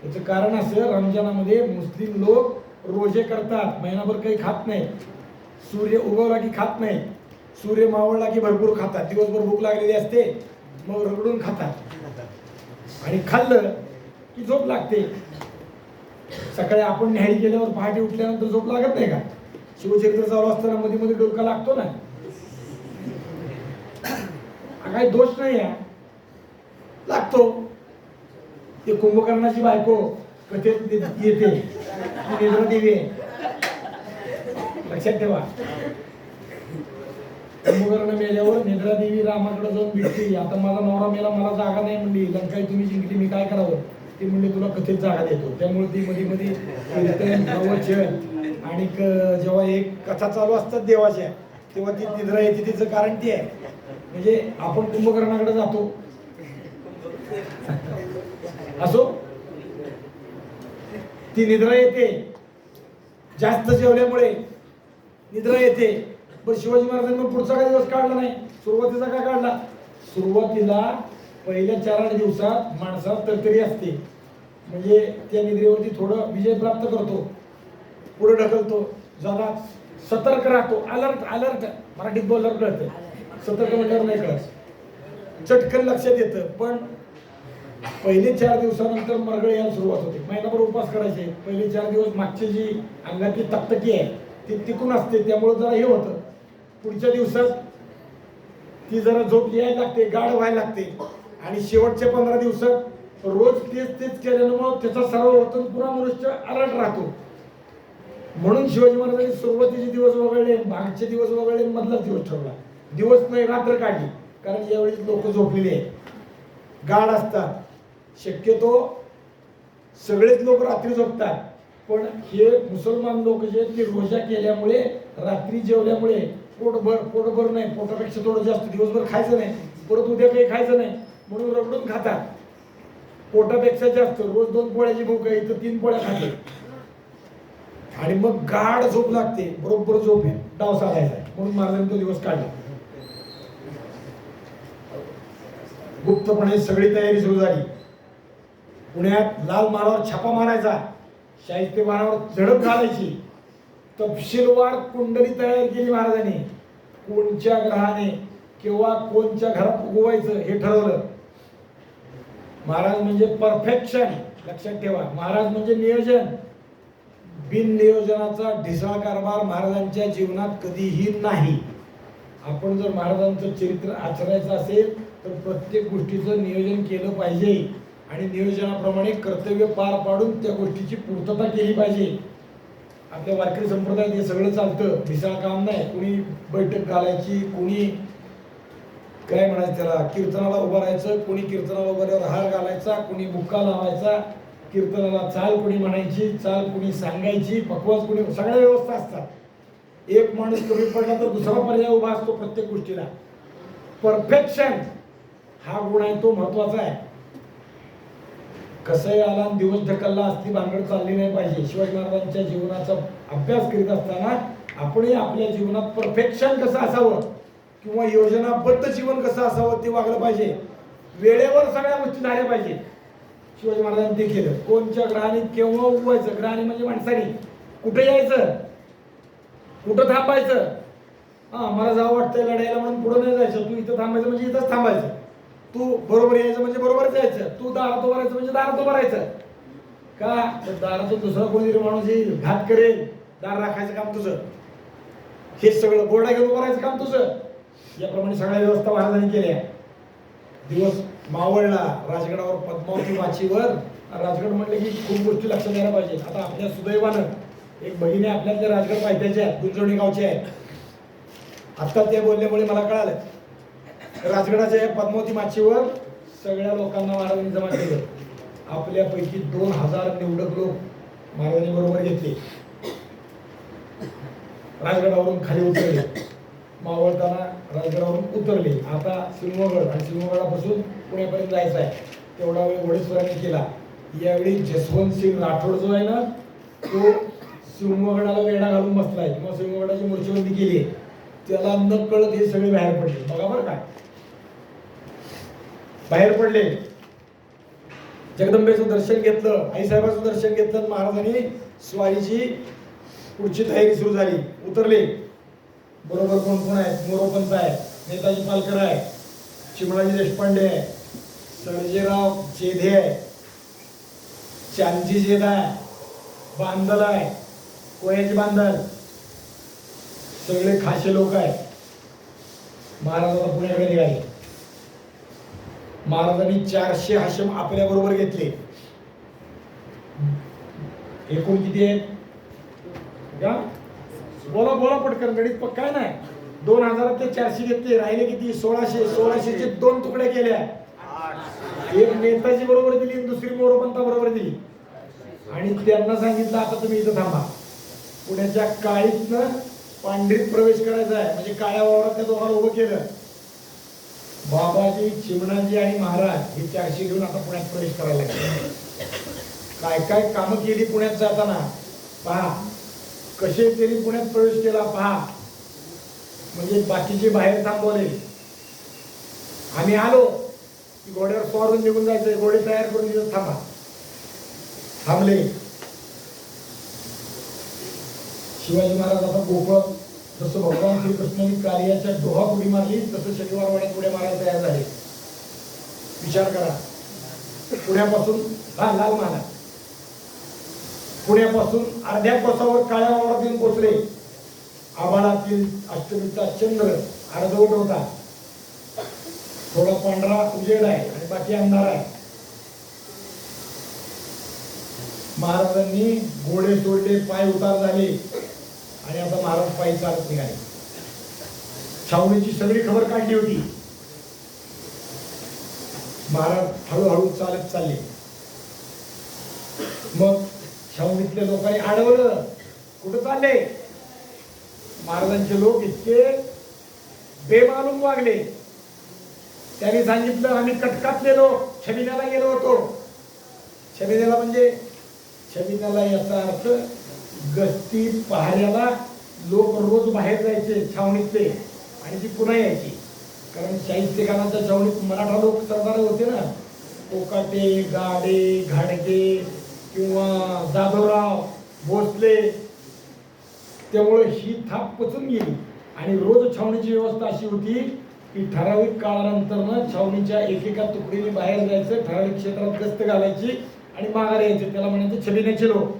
त्याचं कारण असं, रमजानामध्ये मुस्लिम लोक रोजे करतात. महिनाभर काही खात नाही. सूर्य उगवला की खात नाही. सूर्य मावळला की भरपूर खातात. दिवसभर भूक लागलेली असते, मग रगडून खातात आणि खाल्लं की झोप लागते. सकाळी आपण न्याहारी केल्यावर पहाटे उठल्यानंतर झोप लागत नाही का? शिवचरित्र चालू असताना मध्ये मध्ये डोका लागतो ना. काही दोष नाही आहे, लागतो. ते कुंभकर्णाची बायको कथेत येते, निद्रा देवी आहे, लक्षात ठेवा. कुंभकर्ण मेल्यावर निद्रा देवी रामाकडे जाऊन भेटली. आता माझा नवरा मेला, मला जागा नाही म्हणली. लंका तुम्ही जिंकली, मी काय करावं? ती म्हणली तुला कथेत जागा देतो. त्यामुळे ती मध्ये मध्ये कीर्तन प्रवचन आणि जेव्हा एक कथा चालू असतात देवाच्या, तेव्हा ती निद्रा येते. तिचं कारण ते आहे. म्हणजे आपण कुंभकर्णाकडे जातो असो, ती निद्रा येते. जास्त जेवल्यामुळे निद्रा येते. पण शिवाजी महाराजांनी पुढचा काही दिवस काढला नाही. सुरुवातीचा काय काढला? सुरुवातीला पहिल्या 4-8 दिवसात माणसाला तरतरी असते. म्हणजे त्या निद्रेवरती थोडं विजय प्राप्त करतो, पुढे ढकलतो, जरा सतर्क राहतो. अलर्ट अलर्ट मराठीत बोलल्यावर कळतं. सतर्क म्हटल्यावर नाही कळत, चटकन लक्षात येतं. पण पहिले 4 दिवसानंतर मरगळ यायला सुरुवात होते. महिनाभर उपास करायचे. पहिले 4 दिवस मागची जी अंगातली तकतकी आहे ती टिकून असते, त्यामुळे जरा हे होतं. पुढच्या दिवसात ती जरा झोप यायला लागते, गाढ व्हायला लागते. आणि शेवटच्या 15 दिवसात रोज तेच केल्यामुळे त्याचा सराव होतो, पुन्हा मनुष्य अलर्ट राहतो. म्हणून शिवाजी महाराजांनी सुरुवातीचे दिवस वगळले, मागचे दिवस वगळले, मधलाच दिवस ठरवला. दिवस नाही रात्र काढली, कारण यावेळी लोक झोपलेले आहेत, गाढ असतात. शक्यतो सगळेच लोक रात्री झोपतात. पण हे मुसलमान लोक जे आहेत ते रोजा केल्यामुळे, रात्री जेवल्यामुळे पोटभर नाही, पोटापेक्षा थोडं जास्त, दिवसभर खायचं नाही, परत उद्या काही खायचं नाही म्हणून रगडून खातात. पोटापेक्षा जास्त, रोज 2 पोळ्याची भूक आहे तर 3 पोळ्या खाते आणि मग गाढ झोप लागते. बरोबर झोप आहे, डाव साधायचा आहे. म्हणून महाराजांनी तो दिवस काढला. गुप्तपणे सगळी तयारी सुरू झाली. पुण्यात लाल महालावर छापा मारायचा, शाहिस्ते महालावर झडप घालायची. तपशीलवार कुंडली तयार केली महाराजांनी. कोणत्या ग्रहाने किंवा कोणत्या घरात उगवायचं हे ठरवलं. महाराज म्हणजे परफेक्शन, लक्षात ठेवा. महाराज म्हणजे नियोजन. बिन नियोजनाचा ढिसाळ कारभार महाराजांच्या जीवनात कधीही नाही. आपण जर महाराजांचं चरित्र आचरायचं असेल तर प्रत्येक गोष्टीचं नियोजन केलं पाहिजे आणि नियोजनाप्रमाणे कर्तव्य पार पाडून त्या गोष्टीची पूर्तता केली पाहिजे. आपल्या वारकरी संप्रदायात हे सगळं चालतं, ढिसाळ काम नाही. कुणी बैठक घालायची, कुणी काय म्हणायचं त्याला, कीर्तनाला उभं राहायचं, कुणी कीर्तनाला उभारल्यावर हार घालायचा, कुणी बुक्का लावायचा, कीर्तनाला चाल कुणी म्हणायची, चाल कुणी सांगायची, पकवास कुणी, सगळ्या व्यवस्था असतात. एक माणूस कमी पडला तर दुसरा पर्याय उभा असतो प्रत्येक गोष्टीला. परफेक्शन हा गुण आहे, तो महत्वाचा आहे. कसंही आला दिवस ढकलला असती भानगड चालली नाही पाहिजे. शिवाजी महाराजांच्या जीवनाचा अभ्यास करीत असताना आपणही आपल्या जीवनात परफेक्शन कसं असावं किंवा योजनाबद्ध जीवन कसं असावं ते वागलं पाहिजे. वेळेवर सगळ्या गोष्टी झाल्या पाहिजे. शिवाजी महाराजांनी ते केलं. कोणत्या ग्रहाने केव्हा उगवायचं, ग्रहाने म्हणजे माणसाने कुठे यायचं, कुठं थांबायचं? हा, मला जावं वाटतंय लढायला म्हणून पुढं नाही जायचं, तू इथं थांबायचं म्हणजे इथंच थांबायचं, तू बरोबर यायचं म्हणजे बरोबरच यायचं, तू दारात उभं राहायचं म्हणजे दारात उभं राहायचं. का तर दारातून दुसरा कोणीतरी माणूस येईल, घात करेल, दार राखायचं काम तुझं, हे सगळं बोर्डा घेऊन उभं राहायचं काम तुझं. याप्रमाणे सगळ्या व्यवस्था महाराजांनी केल्या. दिवस मावळला, राजगडावर पद्मावती माचीवर. राजगड म्हटलं की खूप गोष्टी लक्षात द्यायला पाहिजे. आता आपल्या सुदैवानं एक बहिणी आपल्यातल्या राजगड पायथ्याच्या आहेत, गुंजवणी गावच्या आहेत. आता ते बोलल्यामुळे मला कळालं, राजगडाच्या या पद्मावती माचीवर सगळ्या लोकांना महाराजांनी जमा केलं. आपल्यापैकी 2000 निवडक लोक महाराजांनी बरोबर घेतले. राजगडावरून खाली उतरले, मावळताना राजगडावरून उतरले. आता सिंहगड आणि सिंहगडापासून पुण्यापर्यंत जायचं आहे, तेवढा वेळ घोडेस्वारांनी केला. यावेळी जसवंत सिंग राठोड जो आहे ना, तो सिंहगडाला वेढा घालून बसलाय किंवा सिंहगडाची मूर्छेबंदी केली आहे. त्याला न कळत हे सगळे बाहेर पडले. बघा बरं काय बाहेर पडले. जगदंबेचं दर्शन घेतलं, आईसाहेबांचं दर्शन घेतलं. महाराजांनी स्वारीची पुढची तयारी सुरू झाली. उतरले. बरोबर कोण कोण आहेत? मोरोपंत आहे, नेताजी पालकर आहे, चिमणाजी देशपांडे आहे, सर्जेराव जेधे आहे, चांदजी जेध आहे, बांदल आहे, कोयाजी बांदल, सगळे खासे लोक आहेत. महाराजांना पुण्याकडे निघाले. महाराजांनी 400 हाशम आपल्या बरोबर घेतले. एकूण किती आहेत का? बोला बोला पटकन, गणित काय नाही. 2000 ते 400 घेतले, राहिले किती? 1600. 1600चे 2 तुकडे केल्या. एक नेताजी बरोबर दिली, दुसरी मोरोपंता बरोबर दिली. आणि त्यांना सांगितलं आता तुम्ही इथं थांबा. पुण्याच्या काळीतनं पांढरीत प्रवेश करायचा आहे, म्हणजे काळ्या वावरात त्या दोघांना उभं केलं. बाबाजी, चिमणाजी आणि महाराज हे 400 घेऊन आता पुण्यात प्रवेश करायला लागले. काय काय कामं केली पुण्यात जाताना पहा, कसे त्यांनी पुण्यात प्रवेश केला पहा. म्हणजे बाकीचे बाहेर थांबवले. आम्ही आलो की घोड्यावर स्वारून निघून जायचंय, घोडे तयार करून दिलं, थांबा. थांबले. शिवाजी महाराज आता गोकुळात, जसं भगवान श्रीकृष्णांनी कार्याच्या डोहा उडी मारली, तसं शनिवार वाड्यात उड्या मारायला तयार झाले. विचार करा, पुण्यापासून लाल महाराज पुण्यापासून अर्ध्या कोसावर काळ्या वावरात येऊन पोचले. आभाळातील अष्टमीचा चंद्र अर्धवट होता, थोडा पांढरा उजेड आहे आणि बाकी अंधार आहे. महाराजांनी घोडे सोडले, पाय उतार झाले आणि आता महाराज पायी चालत निघाले. छावणीची सगळी खबर काढली होती. महाराज हळूहळू चालत चालले. मग छावणीतल्या लोकांनी अडवलं, कुठं चालले? महाराजांचे लोक इतके बेमालूम वागले. त्यांनी सांगितलं आम्ही कटकातलेलो छबिन्याला गेलो होतो. छबिन्याला म्हणजे छबिन्याला याचा अर्थ गस्ती पहाऱ्याला लोक रोज बाहेर जायचे छावणीतले आणि ती पुन्हा यायची. कारण शाहिस्तेखानाच्या छावणीत मराठा लोक सरदार होते ना, कोकाटे, गाडे, घाडगे किंवा जाधवराव, भोसले. त्यामुळे ही थाप पचून गेली आणि रोज छावणीची व्यवस्था अशी होती की ठराविक काळानंतर छावणीच्या एकेका तुकडीने बाहेर जायचं, ठराविक क्षेत्रात गस्त घालायची आणि माघार यायचे. त्याला म्हणायचे छबिन्याचे लोक.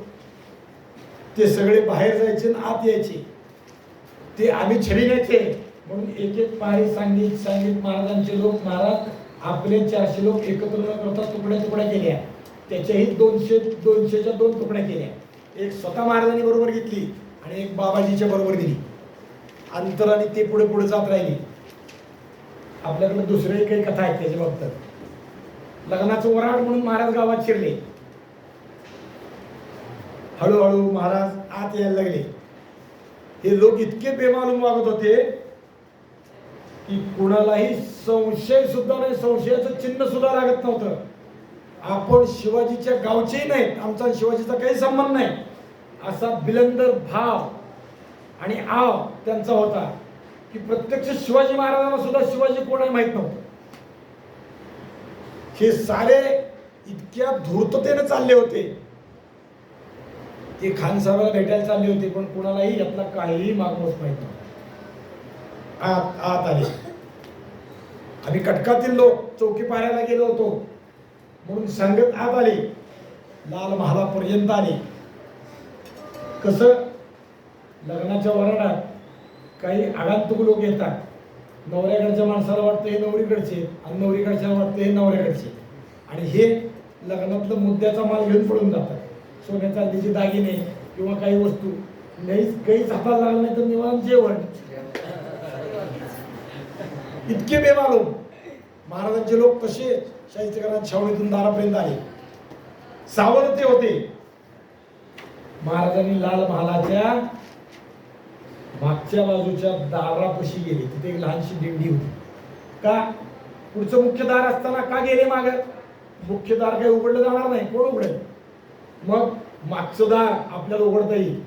ते सगळे बाहेर जायचे आणि आत यायचे. ते आम्ही छबिन्याचे म्हणून एक एक पहारी सांगित महाराजांचे लोक, महाराज आपले 400 लोक एकत्र न करता तुकड्या तुकड्या केल्या. त्याच्याही 200च्या 2 तुकड्या केल्या. एक स्वतः महाराजांनी बरोबर घेतली आणि एक बाबाजीच्या बरोबर दिली. अंतराने ते पुढे पुढे जात राहिली. आपल्याकडे दुसऱ्याही काही कथा आहेत त्याच्या बाबतीत. लग्नाचं वराड म्हणून महाराज गावात शिरले. हळूहळू महाराज आत यायला लागले. हे लोक इतके बेमालूम वागत होते की कुणालाही संशय सुद्धा नाही, संशयाचं चिन्ह सुद्धा लागत नव्हतं. आपण शिवाजीच्या गावचेही नाहीत, आमचा शिवाजीचा काही संबंध नाही, असा बिलंदर भाव आणि आव त्यांचा होता की प्रत्यक्ष शिवाजी महाराजांना सुद्धा शिवाजी कोण आहे माहित नव्हतं. हे सारे इतक्या धूर्ततेने चालले होते ते खान साहेबाला भेटायला चालले होते, पण कुणालाही यातला काहीही मागमोस माहित नव्हता. आत आले. आम्ही कटकातील लोक चौकी पाहायला गेलो होतो म्हणून सांगत आत आले. लाल महालापर्यंत आले. कसं लग्नाच्या वरणात काही आगंतुक लोक येतात. नवऱ्याकडच्या माणसाला वाटतं हे नवरीकडचे आणि नवरीकडच्या वाटतं हे नवऱ्याकडचे, आणि हे लग्नातलं मुद्द्याचा माल घेऊन पडून जातात. सोन्या चांदीचे दागिने किंवा काही वस्तू काहीच हाताला लागलं नाही तर निवांत जेवण. इतके बेमालूम महाराजांचे लोक कसे शाहिस्तेखानाच्या छावणीतून दारापर्यंत आले. सावध ते होते. महाराजांनी लाल महालाच्या मागच्या बाजूच्या दारापाशी गेले. तिथे एक लहानशी दिंडी होती. का पुढचं मुख्य दार असताना का गेले माग? मुख्य दार काही उघडलं जाणार नाही, कोण उघडेल? मग मागचं दार आपल्याला उघडता येईल.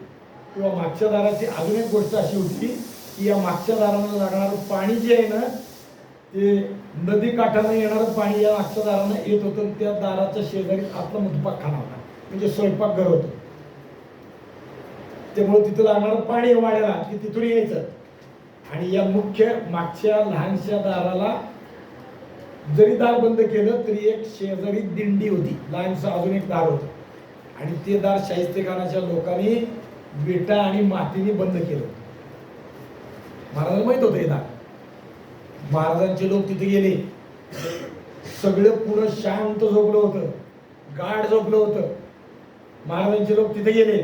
किंवा मागच्या दाराची अजून एक गोष्ट अशी होती की या मागच्या दारानं लागणारं पाणी जे आहे ना, ते नदी काठानं येणारं पाणी या मागच्या दारानं येत होतं. त्या दाराच्या शेजारी आपला मुतपाकखाना होता, म्हणजे स्वयंपाकघर होतं. त्यामुळे तिथं लागणारं पाणी वाढायला की तिथून यायचं. आणि या मुख्य मागच्या लहानशा दाराला जरी दार बंद केलं तरी एक शेजारी दिंडी होती, लहानसं अजून एक दार होतं. आणि ते दार शाहिस्तेखानाच्या लोकांनी विटा आणि मातीने बंद केलं. महाराजांना माहित होतं हे दार. महाराजांचे लोक तिथे गेले. सगळं पुढं शांत झोपलं होतं, गाढ झोपलं होतं. महाराजांचे लोक तिथे गेले.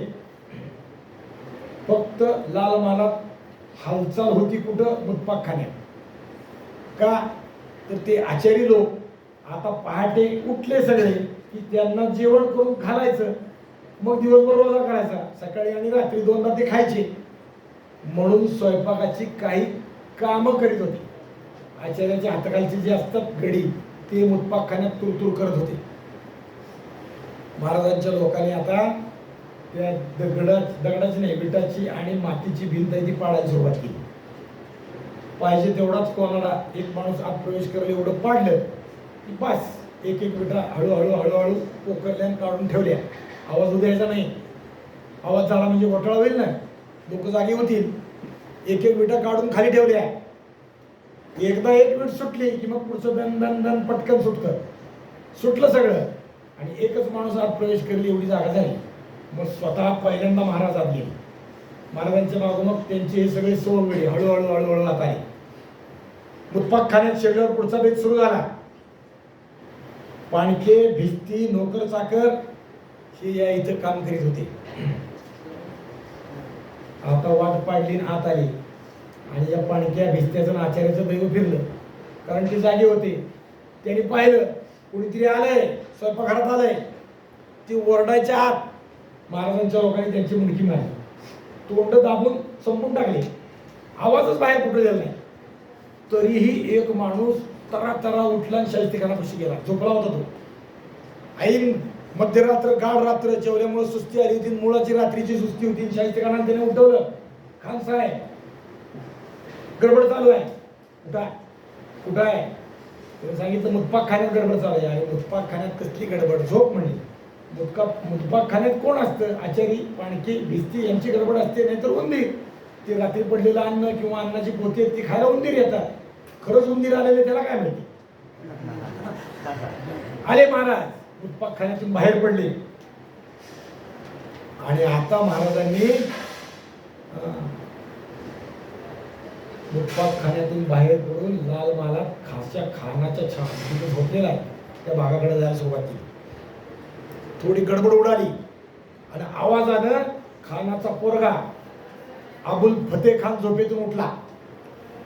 फक्त लाल महालात हालचाल होती कुठं? मुतपाकखान्यात. का तर ते आचारी लोक आता पहाटे उठले सगळे की त्यांना जेवण करून घालायचं, मग दिवसभर रोजा करायचा, सकाळी आणि रात्री दोनदा ते खायचे. म्हणून स्वयंपाकाची काही कामं करीत होते. आचार्याच्या हाताखालचे जे असतात गडी ते मुतपाकखान्यात तुरतुर करत होते. महाराजांच्या लोकांनी आता त्या दगडाची नाही, विटाची आणि मातीची भिंत ती पाडायला सुरुवात केली. पाहिजे तेवढाच कोणाला एक माणूस आत प्रवेश करेल एवढं पाडलं की बस. एक एक विटा हळूहळू हळूहळू पोकरल्या काढून ठेवल्या. आवाज द्यायचा नाही. आवाज झाला म्हणजे घोटाळा होईल ना, लोक जागी होतील. एक एक विटा काढून खाली ठेवल्या. एकदा एक विट सुटली की मग पुढचं दन दन दन पटकन सुटलं सगळं. आणि एकच माणूस आत प्रवेश करेल एवढी जागा झाली. मग स्वतः पहिल्यांदा महाराज आत गेले. महाराजांच्या मागं मग त्यांचे हे सगळे सोवगडे हळूहळू हळूहळू आत आले. मुतपाकखान्यात शेगडीवर पुढचा बेत सुरू झाला. पाणके, भिस्ती, नोकर चाकर हे या इथं काम करीत होते. आता वाट पाडली आत आली. आणि या पाणक्या भिस्त्याचं आचार्याचं दैव फिरलं, कारण ते जागे होते. त्यांनी पाहिलं कुणीतरी आलंय, स्वयंपाकघरात आलंय. ती ओरडायच्या आत महाराजांच्या लोकांनी त्यांची मुंडकी मारली, तोंड दाबून संपून टाकले. आवाजच बाहेर कुठे गेला नाही. तरीही एक माणूस तरा उठला आणि शाहिस्तेखानापाशी गेला. झोपला होता तो. ऐन मध्यरात्र गाढ रात्र जेवल्यामुळे सुस्ती आली होती. मुळाची रात्रीची सुस्ती होती. शाहिस्तेखानाने त्याने उठवलं. खान साहेब गडबड चालू आहे, कुठं आहे? त्याने सांगितलं मुतपाकखान्यात गडबड चालू आहे. आणि मुतपाकखान्यात कसली गडबड? झोप म्हणली. मुतपाकखान्यात कोण असतं? आचारी, पाणकी, भिस्ती यांची गडबड असते, नाहीतर उंदीर. ते रात्री पडलेलं अन्न किंवा अन्नाची पोती ती खायला उंदीर येतात. खरंच उंदीर आलेले त्याला काय माहिती? आले महाराज मुतपाकखान्यातून बाहेर पडले. आणि आता महाराजांनी मुतपाकखान्यातून बाहेर पडून लाल महालात खासच्या खानाच्या छातीत झोपलेला आहे त्या भागाकडे जायला सुरुवात केली. थोडी गडबड उडाली आणि आवाजानं खानाचा पोरगा अबुल फतेह खान झोपेतून उठला.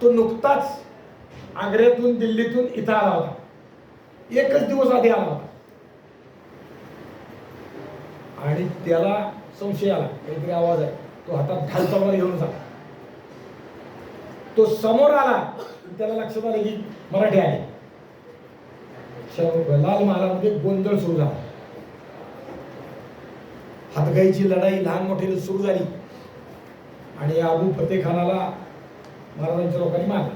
तो नुकताच आग्र्यातून दिल्लीतून इथं आला होता. एकच दिवस आधी आला होता. आणि त्याला संशय आला, काहीतरी आवाज आहे. तो हातात ढाल तलवार घेऊन जा. तो समोर आला, त्याला लक्षात आलं की मराठी आहे. लाल महालामध्ये गोंधळ सुरू झाला. हातगाईची लढाई लहान मोठी सुरू झाली. आणि अबू फतेह खानाला महाराजांच्या लोकांनी मारला.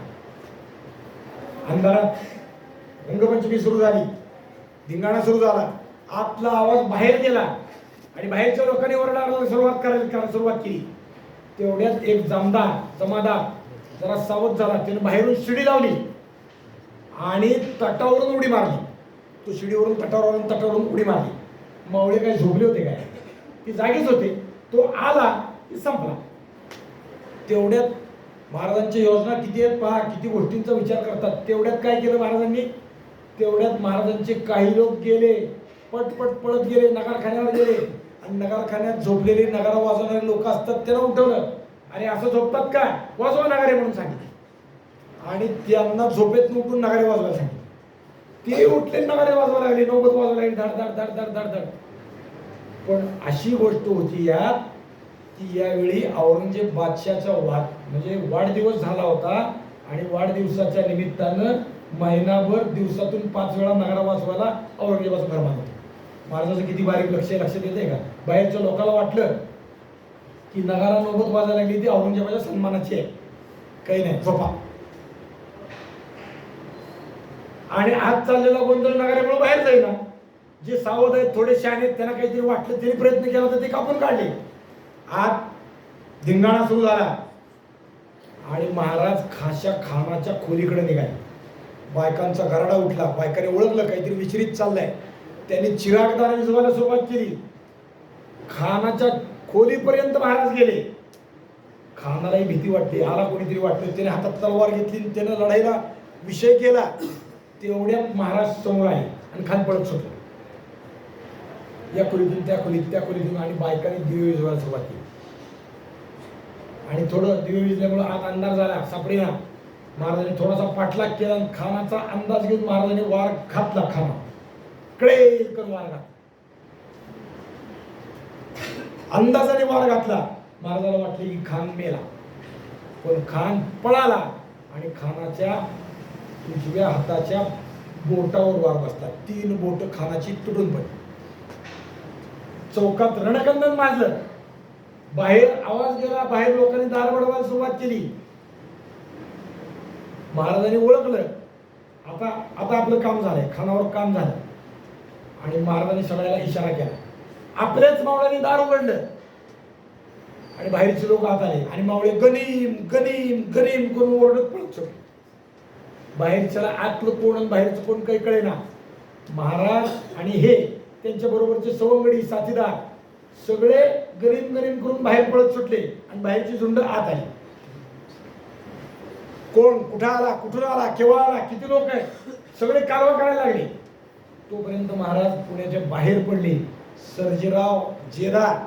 अंधारात रंगपंचमी सुरू झाली. धिंगाणा सुरू झाला. आतला आवाज बाहेर गेला. आणि बाहेरच्या लोकांनी ओरडायला सुरुवात केली. तेवढ्यात एक जमादार जरा सावध झाला. त्याने बाहेरून शिडी लावली आणि तटावरून उडी मारली. तो शिडीवरून तटावरून उडी मारली. मावळे काय झोपले होते काय, ते जागीच होते. तो आला की संपला. तेवढ्यात महाराजांच्या योजना किती आहेत पहा, किती गोष्टींचा विचार करतात. तेवढ्यात काय केलं महाराजांनी, तेवढ्यात महाराजांचे काही लोक गेले, पटपट पळत गेले, नगारखान्यावर गेले. आणि नगारखान्यात झोपलेले नगारा वाजवणारे लोक असतात, त्यांना उठवलं. अरे असं झोपतात का, वाजवा नगारे म्हणून सांगितलं. आणि त्यांना झोपेत उठून नगारे वाजवायला सांगितले. ते उठले, नगारे वाजवायला लागले, नौबत वाजवायला लागली, धड धड धड धड धड धड. पण अशी गोष्ट होती यात की यावेळी औरंगजेब बादशाहचा म्हणजे वाढदिवस झाला होता. आणि वाढदिवसाच्या निमित्तानं महिनाभर दिवसातून 5 वेळा नगारा वाजवायला औरंगजेबाचं फरमान होतं. महाराजाचं किती बारीक लक्षात येते का. बाहेरच्या लोकांना वाटलं की नगारा नौबत वाजायला लागली ती औरंगजेबाच्या सन्मानाची आहे, काही नाही, झोपा. आणि आज चाललेला गोंधळ नगाऱ्यामुळे बाहेर जाईना. जे सावध आहेत, थोडे शहाणे आहेत, त्यांना काहीतरी वाटलं, त्यांनी प्रयत्न केला तर ते कापून काढले. आत धिंगाणा सुरू झाला आणि महाराज खानाच्या खोलीकडे निघाले. बायकांचा गराडा उठला. बायकाने ओळखलं काहीतरी विचलित चाललंय. त्यांनी चिरागदार विजवायला सुरुवात केली. खानाच्या खोलीपर्यंत महाराज गेले. खानालाही भीती वाटली, आला कोणीतरी वाटलं. त्याने हातात तलवार घेतली, त्याने लढाईला विषय केला. तेवढ्यात महाराज समोर आहे आणि खान पळत सुटला. या खोलीतून त्या खोलीतून आणि बायकांनी दिवे विजवायला सुरुवात केली. आणि थोडं दिवे विजल्यामुळे आत अंधार झाला, सापडेना. महाराजांनी थोडासा पाठलाग केला. खानाचा अंदाज घेऊन महाराजांनी वार घातला. खाना कळेल करून वार घातला. अंदाजाने वार घातला. महाराजाला वाटले की खान मेला, पण खान पळाला आणि खानाच्या उजव्या हाताच्या बोटावर वार बसला. 3 बोट खानाची तुटून पडली. चौकात रणकंदन माजलं. बाहेर आवाज गेला. बाहेर लोकांनी दार बडवायला सुरुवात केली. महाराजांनी ओळखलं आता आपलं काम झालंय, खानावर काम झालं. आणि महाराजांनी सगळ्याला इशारा केला. आपल्याच मावळ्यांनी दार उघडलं आणि बाहेरचे लोक आत आले. आणि मावळे गनीम गनीम गनीम करून ओरडत पळत सुटले. बाहेरच्याला आतलं कोण आणि बाहेरचं कोण काही कळेना. महाराज आणि हे त्यांच्या बरोबरचे सवंगडी साथीदार सगळे गरीम करून बाहेर पळत सुटले. आणि बाहेरची झुंड आत आली. कोण कुठं आला, कुठून आला, केव्हा आला, किती लोक आहेत, सगळे कारवाई करायला लागले. तोपर्यंत महाराज पुण्याच्या बाहेर पडले. सर्जेराव जेदार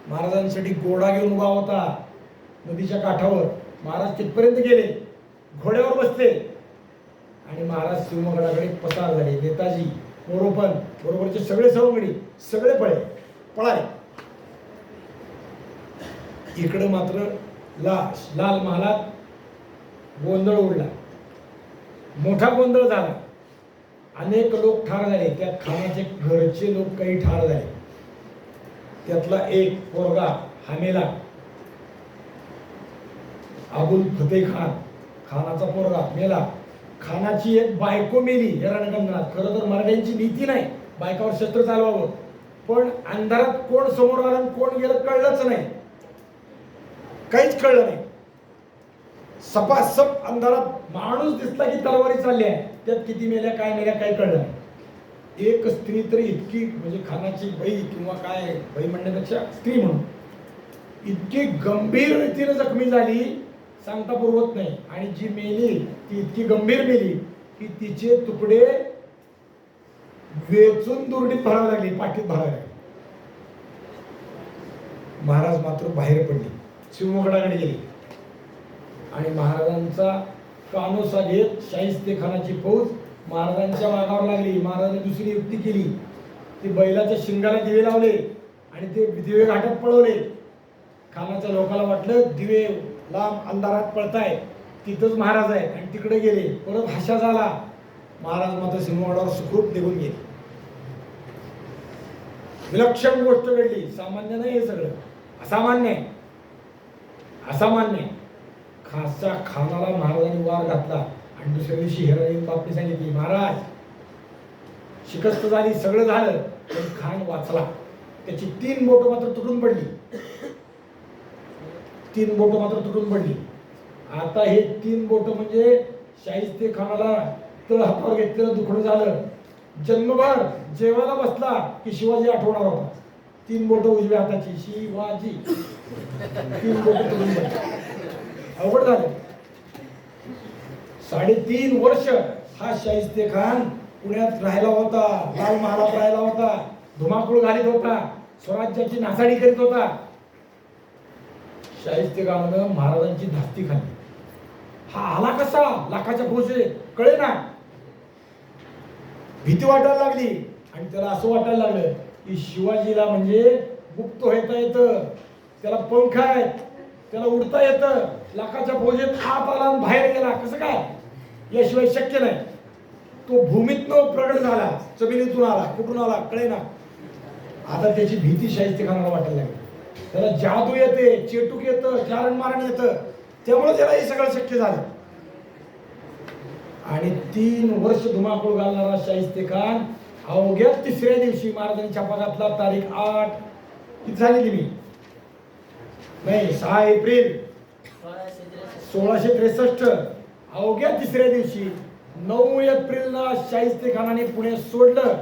महाराजांसाठी घोडा घेऊन उभा होता नदीच्या काठावर. महाराज तिथपर्यंत गेले, घोड्यावर बसले आणि महाराज सिंहगडाकडे पसार झाले. नेताजी, मोरोपंत बरोबरचे सगळे सवंगडी सगळे पळाले. इकडे मात्र लाल महालात गोंधळ उडला. मोठा गोंधळ झाला. अनेक लोक ठार झाले. त्यात खानाचे घरचे लोक काही ठार झाले. त्यातला एक पोरगा हामेला, अबुल फतेह खान, खानाचा पोरगा मेला. खानाची एक बायको मेली या रणकंगनात. खरं तर मराठ्यांची नीती नाही बायकावर शस्त्र चालवावं, पण अंधारात कोण समोर आलं कोण गेलं कळलंच नाही, काहीच कळलं नाही. सपासप अंधारात माणूस दिसला की तलवारी चालली आहे. त्यात किती मेल्या काय मेल्या काही कळलं नाही. एक स्त्री तरी इतकी, म्हणजे खानाची बाई किंवा काय, बाई म्हणण्यापेक्षा स्त्री म्हणून इतकी गंभीर रीतीने जखमी झाली सांगता पुरवत नाही. आणि जी मेली ती इतकी गंभीर मेली की तिचे तुकडे वेचून दुर्डीत भरावे लागली, पाठीत भरावे लागली. महाराज मात्र बाहेर पडले, सिंहगडाकडे गेले आणि महाराजांचा कानोसा घेत शाहिस्तेखानाची फौज महाराजांच्या मागावर लागली. महाराजांनी दुसरी युक्ती केली. ती बैलाच्या शिंगाला दिवे लावले आणि ते दिवे घाटात पळवले. खानाच्या लोकांना वाटलं दिवे लांब अंधारात पळताय, तिथंच महाराज आहे, आणि तिकडे गेले. परत हाशा झाला. महाराज मात्र सिंहगडावर सुखरूप निघून गेले. विलक्षण गोष्ट घडली. सामान्य नाही हे सगळं, असामान्य आहे, असामान्य. खासच्या खानाला महाराजांनी वार घातला आणि दुसऱ्या दिवशी हेराने बापने सांगितली, महाराज शिकस्त झाली, सगळं झालं, पण खान वाचला. त्याची 3 बोटं मात्र तुटून पडली. 3 बोटं मात्र तुटून पडली. आता हे 3 बोटं म्हणजे शाहिस्तेखानाला तळ हातावर घेतलेलं दुखणं झालं. जन्मभर जेवायला बसला की शिवाजी आठवणार होता. 3 बोटं उजव्या हाताची, शिवाजी. 3 बोटं तुटून पडली. अवघड झालं. 3.5 वर्ष हा शाहिस्तेखान पुण्यात राहिला होता, लाल महालात राहिला होता, धुमाकूळ घालीत होता, स्वराज्याची नासाडी करीत होता. शाहिस्तेखानानं महाराजांची धास्ती खाल्ली. हा आला कसा? लाखाच्या फौजे कळे ना. भीती वाटायला लागली आणि त्याला असं वाटायला लागलं की शिवाजीला म्हणजे मुक्त होता येतं, त्याला पंख आहेत, त्याला उडता येतं. लाखाच्या फौजेत आत आला आणि बाहेर गेला, कसं काय? याशिवाय शक्य नाही. तो भूमीतनं प्रगट झाला, जमिनीतून आला, कुठून आला कळे ना. आता त्याची भीती शाहिस्तेखानाला वाटायला लागली. त्याला जादू येते, चेटूक येतं, चारण मारण येतं, त्यामुळे त्याला हे सगळं शक्य झालं. आणि 3 वर्ष धुमाकूळ घालणारा शाहिस्तेखान अवघ्या 3ऱ्या दिवशी महाराजांनी छापा घातला. तारीख 8 किती झाली मी नाही 6 एप्रिल 1663. अवघ्या 3ऱ्या दिवशी 9 एप्रिलला शाहिस्तेखानाने पुणे सोडलं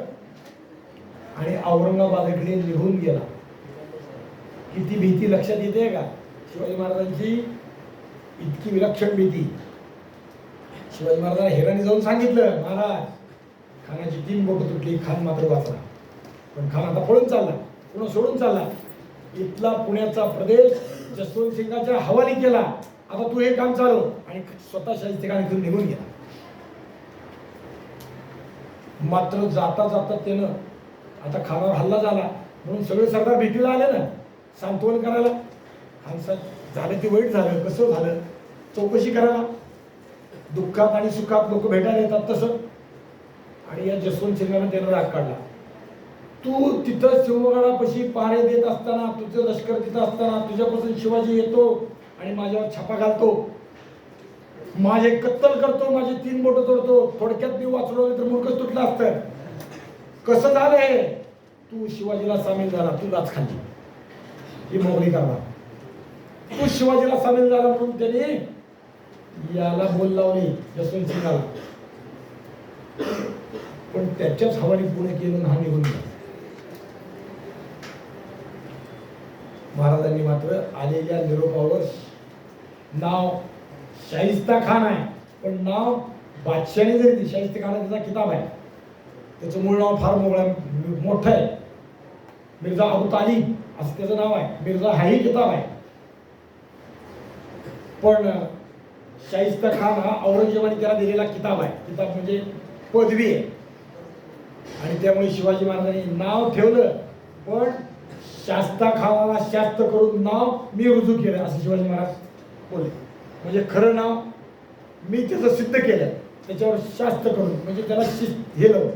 आणि औरंगाबादकडे निघून गेला. किती भीती लक्षात येते का शिवाजी महाराजांची? इतकी विलक्षण भीती. शिवाजी महाराजांना हेराने जाऊन सांगितलं, महाराज खानाची 3 बोटं तुटली, खान मात्र वाचला. पण खान आता पळून चालला, पुन्हा सोडून चालला. इथला पुण्याचा प्रदेश जसवंत सिंगाच्या हवाली केला. आता तू हे काम चालव. आणि स्वतः शाहिस्तेखान इथून निघून गेला. मात्र जाता जाता त्यानं आता खानावर हल्ला झाला म्हणून सगळे सरदार भेटीला आले ना सांत्वन करायला. खान साहेब झालं ते वाईट झालं, कसं झालं चौकशी करायला. दुःखात आणि सुखात लोक भेटायला येतात तसं. आणि या जसवंत सिंगाने त्यानं राग काढला. तू तिथं शिवगडापाशी पहारे देत असताना, तुझं लष्कर तिथं असताना तुझ्यापासून शिवाजी येतो आणि माझ्यावर छापा घालतो, माझे कत्तल करतो, माझे 3 बोटं तोडतो. थोडक्यात मी वाचलो तर मूर्खच तुटलं असतं. कसं झालं हे? तू शिवाजीला सामील झाला, तू लाच खाल्ली, ही मोगली करणार. तू शिवाजीला सामील झाला म्हणून त्याने याला बोल लावली जसवंत सिंगाला. पण त्याच्याच हवाली पुणे केलं हा निघून गेला. महाराजांनी मात्र आलेल्या निरोपावर नाव शाहिस्ता खान आहे, पण नाव बादशाहने जरी दिलं, शाहिस्ता खान त्याचा किताब आहे, त्याचं मूळ नाव फार मोठं आहे. मिर्झा अबू तालिब असं त्याचं नाव आहे. मिर्झा हाही किताब आहे. पण शाहिस्ता खान हा औरंगजेबाने त्याला दिलेला किताब आहे. किताब म्हणजे पदवी आहे. आणि त्यामुळे शिवाजी महाराजांनी नाव ठेवलं, पण शास्ता खानाला शास्त करून नाव मी रुजू केलं असं शिवाजी महाराज बोलले. म्हणजे खरं नाव मी त्याचं सिद्ध केलं, त्याच्यावर शास्त करून म्हणजे त्याला हे लावून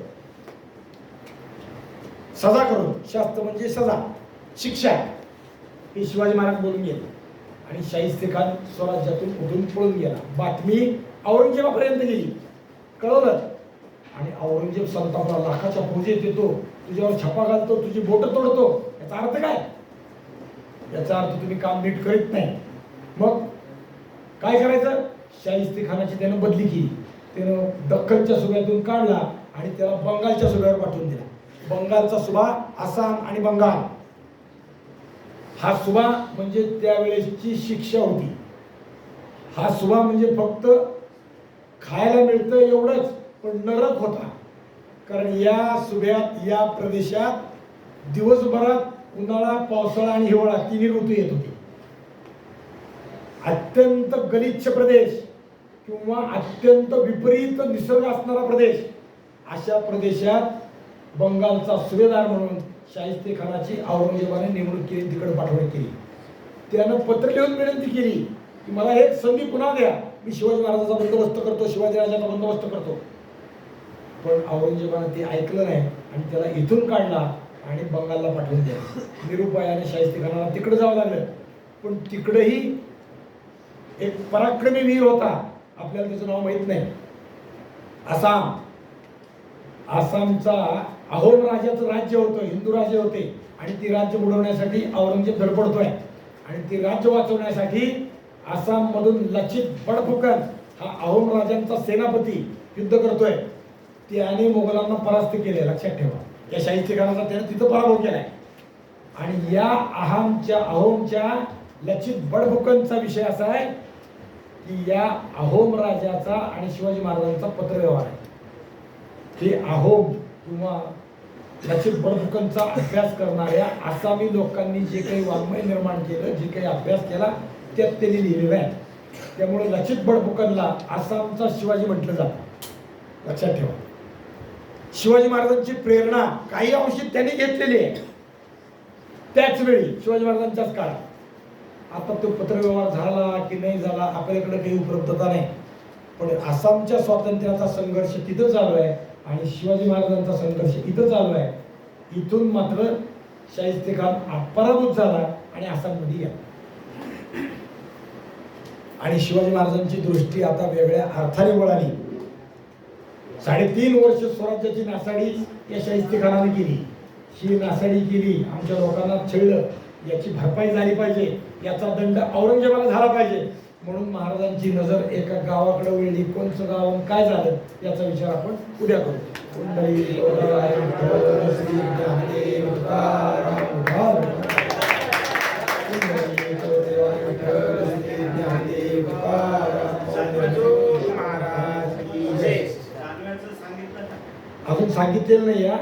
सजा करून. शास्त म्हणजे सजा, शिक्षा, हे शिवाजी महाराज बोलून गेले. आणि शाहिस्तेखान स्वराज्यातून उठून पळून गेला. बातमी औरंगजेबापर्यंत गेली, कळवलं. आणि औरंगजेब संतापला, लाखाच्या फौजेत येतो, तुझ्यावर छापा घालतो, तुझी बोटं तोडतो, याचा अर्थ काय? याचा अर्थ तुम्ही काम नीट करीत नाही. मग काय करायचं? शाहिस्तेखानाची त्यानं बदली केली. त्यानं दख्खनच्या सुभ्यातून काढला आणि त्याला बंगालच्या सुभ्यावर पाठवून दिला. बंगालचा सुभा आसाम आणि बंगाल हा सुभा म्हणजे त्यावेळेसची शिक्षा होती. हा सुभा म्हणजे फक्त खायला मिळतं एवढंच, पण नरक होता. कारण या सुभ्यात, या प्रदेशात दिवसभरात उन्हाळा, पावसाळा आणि हिवाळा 3 ऋतू येत होते. अत्यंत गलिच्छ प्रदेश किंवा अत्यंत विपरीत निसर्ग असणारा प्रदेश, अशा प्रदेशात बंगालचा सुभेदार म्हणून शाहिस्तेखानाची औरंगजेबाने नेमणूक केली, तिकडे पाठवणी केली. त्यानं पत्र लिहून विनंती केली की मला एक संधी पुन्हा द्या, मी शिवाजी महाराजांचा बंदोबस्त करतो, शिवाजी राजाचा बंदोबस्त करतो. पण औरंगजेबाने ते ऐकलं नाही आणि त्याला इथून काढला आणि बंगालला पाठवून दिला. निरुपायाने शाहिस्तेखानाला तिकडे जावं लागलं. पण तिकडेही एक पराक्रमी वीर होता, आपल्याला त्याचं नाव माहित नाही, आसाम. आसामचा अहोम राजाचं राज्य होतं, हिंदू राजे होते आणि ती राज्य बुडवण्यासाठी औरंगजेब धडपडतोय आणि ती राज्य वाचवण्यासाठी आसाम मधून लचित बडफुकन हा अहोम राजांचा सेनापती युद्ध करतोय. त्याने मोगलांना परास्त केले, लक्षात ठेवा. या शाहिस्ते खानाचा त्याने तिथं पराभव केलाय. आणि या अहोमच्या लचित बडफुकनचा विषय असा आहे की या अहोम राजाचा आणि शिवाजी महाराजांचा पत्रव्यवहार आहे. ते अहोम किंवा लचित बडफुकनचा अभ्यास करणाऱ्या आसामी लोकांनी जे काही वाङ्मय निर्माण केलं, जे काही अभ्यास केला, त्यात त्यांनी लिहिलेलं आहे. त्यामुळे लचित बडफुकनला आसामचा शिवाजी म्हटलं जातं, लक्षात ठेवा. शिवाजी महाराजांची प्रेरणा काही अंशी त्यांनी घेतलेली आहे. त्याच वेळी शिवाजी महाराजांच्याच काळात. आता तो पत्रव्यवहार झाला की नाही झाला आपल्याकडे काही उपलब्धता नाही, पण आसामच्या स्वातंत्र्याचा संघर्ष तिथं चालू आहे आणि शिवाजी महाराजांचा संघर्ष इथं चालू आहे. इथून मात्र शाहिस्ते खान पराभूत झाला आणि आसाममध्ये गेला आणि शिवाजी महाराजांची दृष्टी आता वेगळ्या अर्थाने वळाली. 3.5 वर्ष स्वराज्याची नासाडी या शाहिस्ते खानाने केली. ही नासाडी केली, आमच्या लोकांना छळलं, याची भरपाई झाली पाहिजे, याचा दंड औरंगजेबाला झाला पाहिजे. म्हणून महाराजांची नजर एका गावाकडे वळली. कोणचं गाव काय झालं याचा विचार आपण उद्या करू. अजून सांगितलेलं नाही या